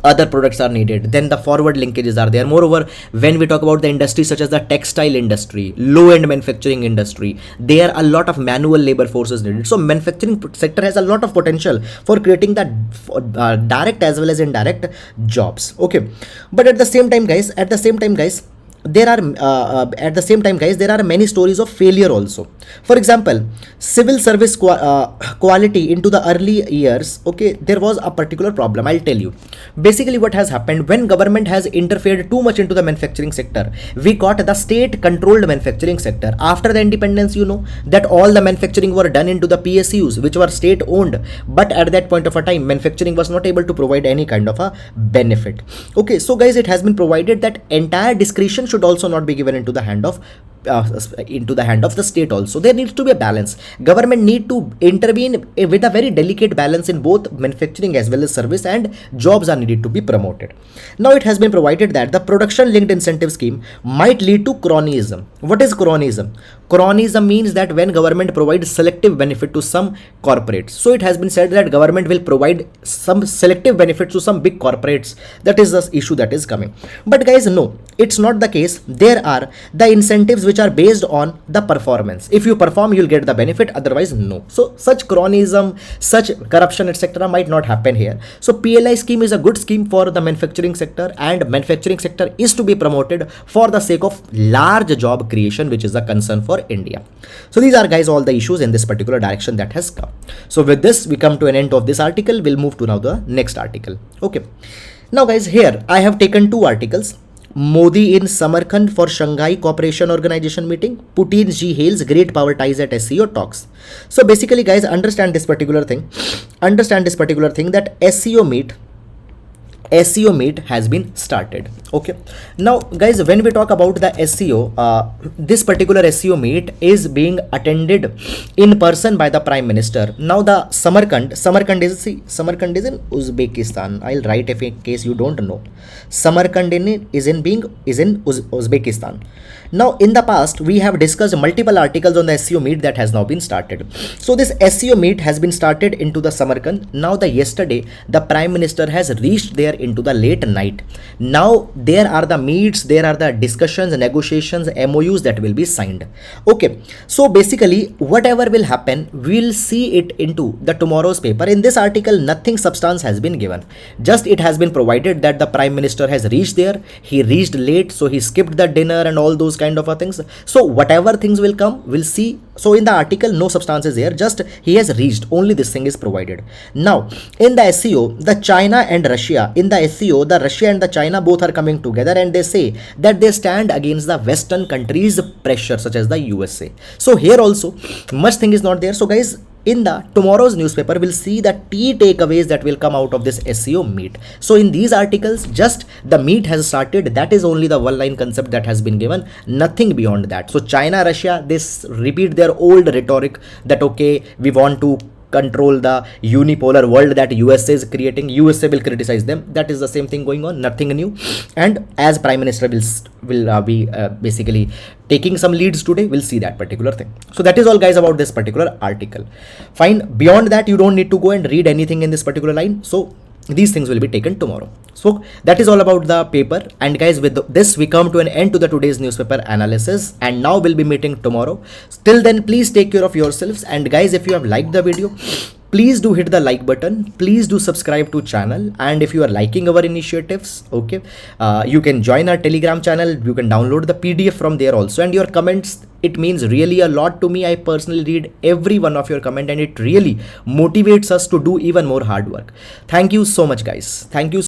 other products are needed, then the forward linkages are there. Moreover, when we talk about the industry such as the textile industry, low end manufacturing industry, there are a lot of manual labor forces needed. So manufacturing sector has a lot of potential for creating the direct as well as indirect jobs. Okay, but at the same time guys, there are many stories of failure also. For example, civil service quality into the early years. Okay, there was a particular problem. I'll tell you. Basically, what has happened when government has interfered too much into the manufacturing sector, we got the state-controlled manufacturing sector. After the independence, you know that all the manufacturing were done into the PSUs, which were state-owned. But at that point of a time, manufacturing was not able to provide any kind of a benefit. Okay, so guys, it has been provided that entire discretion should also not be given into the hand of the state also. There needs to be a balance. Government need to intervene with a very delicate balance in both manufacturing as well as service, and jobs are needed to be promoted. Now it has been provided that the production linked incentive scheme might lead to cronyism. What is cronyism? Cronyism means that when government provides selective benefit to some corporates. So it has been said that government will provide some selective benefits to some big corporates. That is the issue that is coming. But guys, no, it's not the case. There are the incentives which are based on the performance. If you perform, you'll get the benefit, otherwise no. So such cronyism, such corruption, etc. might not happen here. So PLI scheme is a good scheme for the manufacturing sector, and manufacturing sector is to be promoted for the sake of large job creation, which is a concern for India. So these are guys all the issues in this particular direction that has come. So with this, we come to an end of this article. We'll move to now the next article. Okay, now guys, here I have taken two articles. Modi in Samarkand for Shanghai Cooperation Organization meeting. Putin Xi hails great power ties at SCO talks. So basically guys, understand this particular thing that SCO meet has been started. Okay, now guys, when we talk about the SCO, this particular SCO meet is being attended in person by the Prime Minister. Now the Samarkand is in Uzbekistan. I'll write if in case you don't know. Samarkand is in Uzbekistan. Now in the past we have discussed multiple articles on the SCO meet that has now been started. So this SCO meet has been started into the Samarkand. Now yesterday the Prime Minister has reached there into the late night. Now there are the meets, there are the discussions, negotiations, MOUs that will be signed. Okay, so basically whatever will happen, we'll see it into the tomorrow's paper. In this article, nothing substance has been given. Just it has been provided that the Prime Minister has reached there. He reached late, so he skipped the dinner and all those kind of things. So whatever things will come, we'll see. So in the article, no substance is here. Just he has reached. Only this thing is provided. Now in the SCO, the China and Russia. In the SCO, the Russia and the China both are coming together, and they say that they stand against the Western countries' pressure, such as the USA. So here also, much thing is not there. So guys, in the tomorrow's newspaper, we'll see the key takeaways that will come out of this SCO meet. So in these articles, just the meet has started. That is only the one line concept that has been given, nothing beyond that. So China, Russia, this repeat their old rhetoric that okay, we want to control the unipolar world that USA is creating. USA will criticize them. That is the same thing going on, nothing new. And as Prime Minister will be basically taking some leads today, we'll see that particular thing. So that is all guys about this particular article. Fine, beyond that you don't need to go and read anything in this particular line. So these things will be taken tomorrow. So that is all about the paper. And guys, with this we come to an end to the today's newspaper analysis, and now we'll be meeting tomorrow. Till then, please take care of yourselves. And guys, if you have liked the video, please do hit the like button. Please do subscribe to channel. And if you are liking our initiatives, okay, you can join our Telegram channel. You can download the PDF from there also. And your comments, it means really a lot to me. I personally read every one of your comment, and it really motivates us to do even more hard work. Thank you so much guys. Thank you.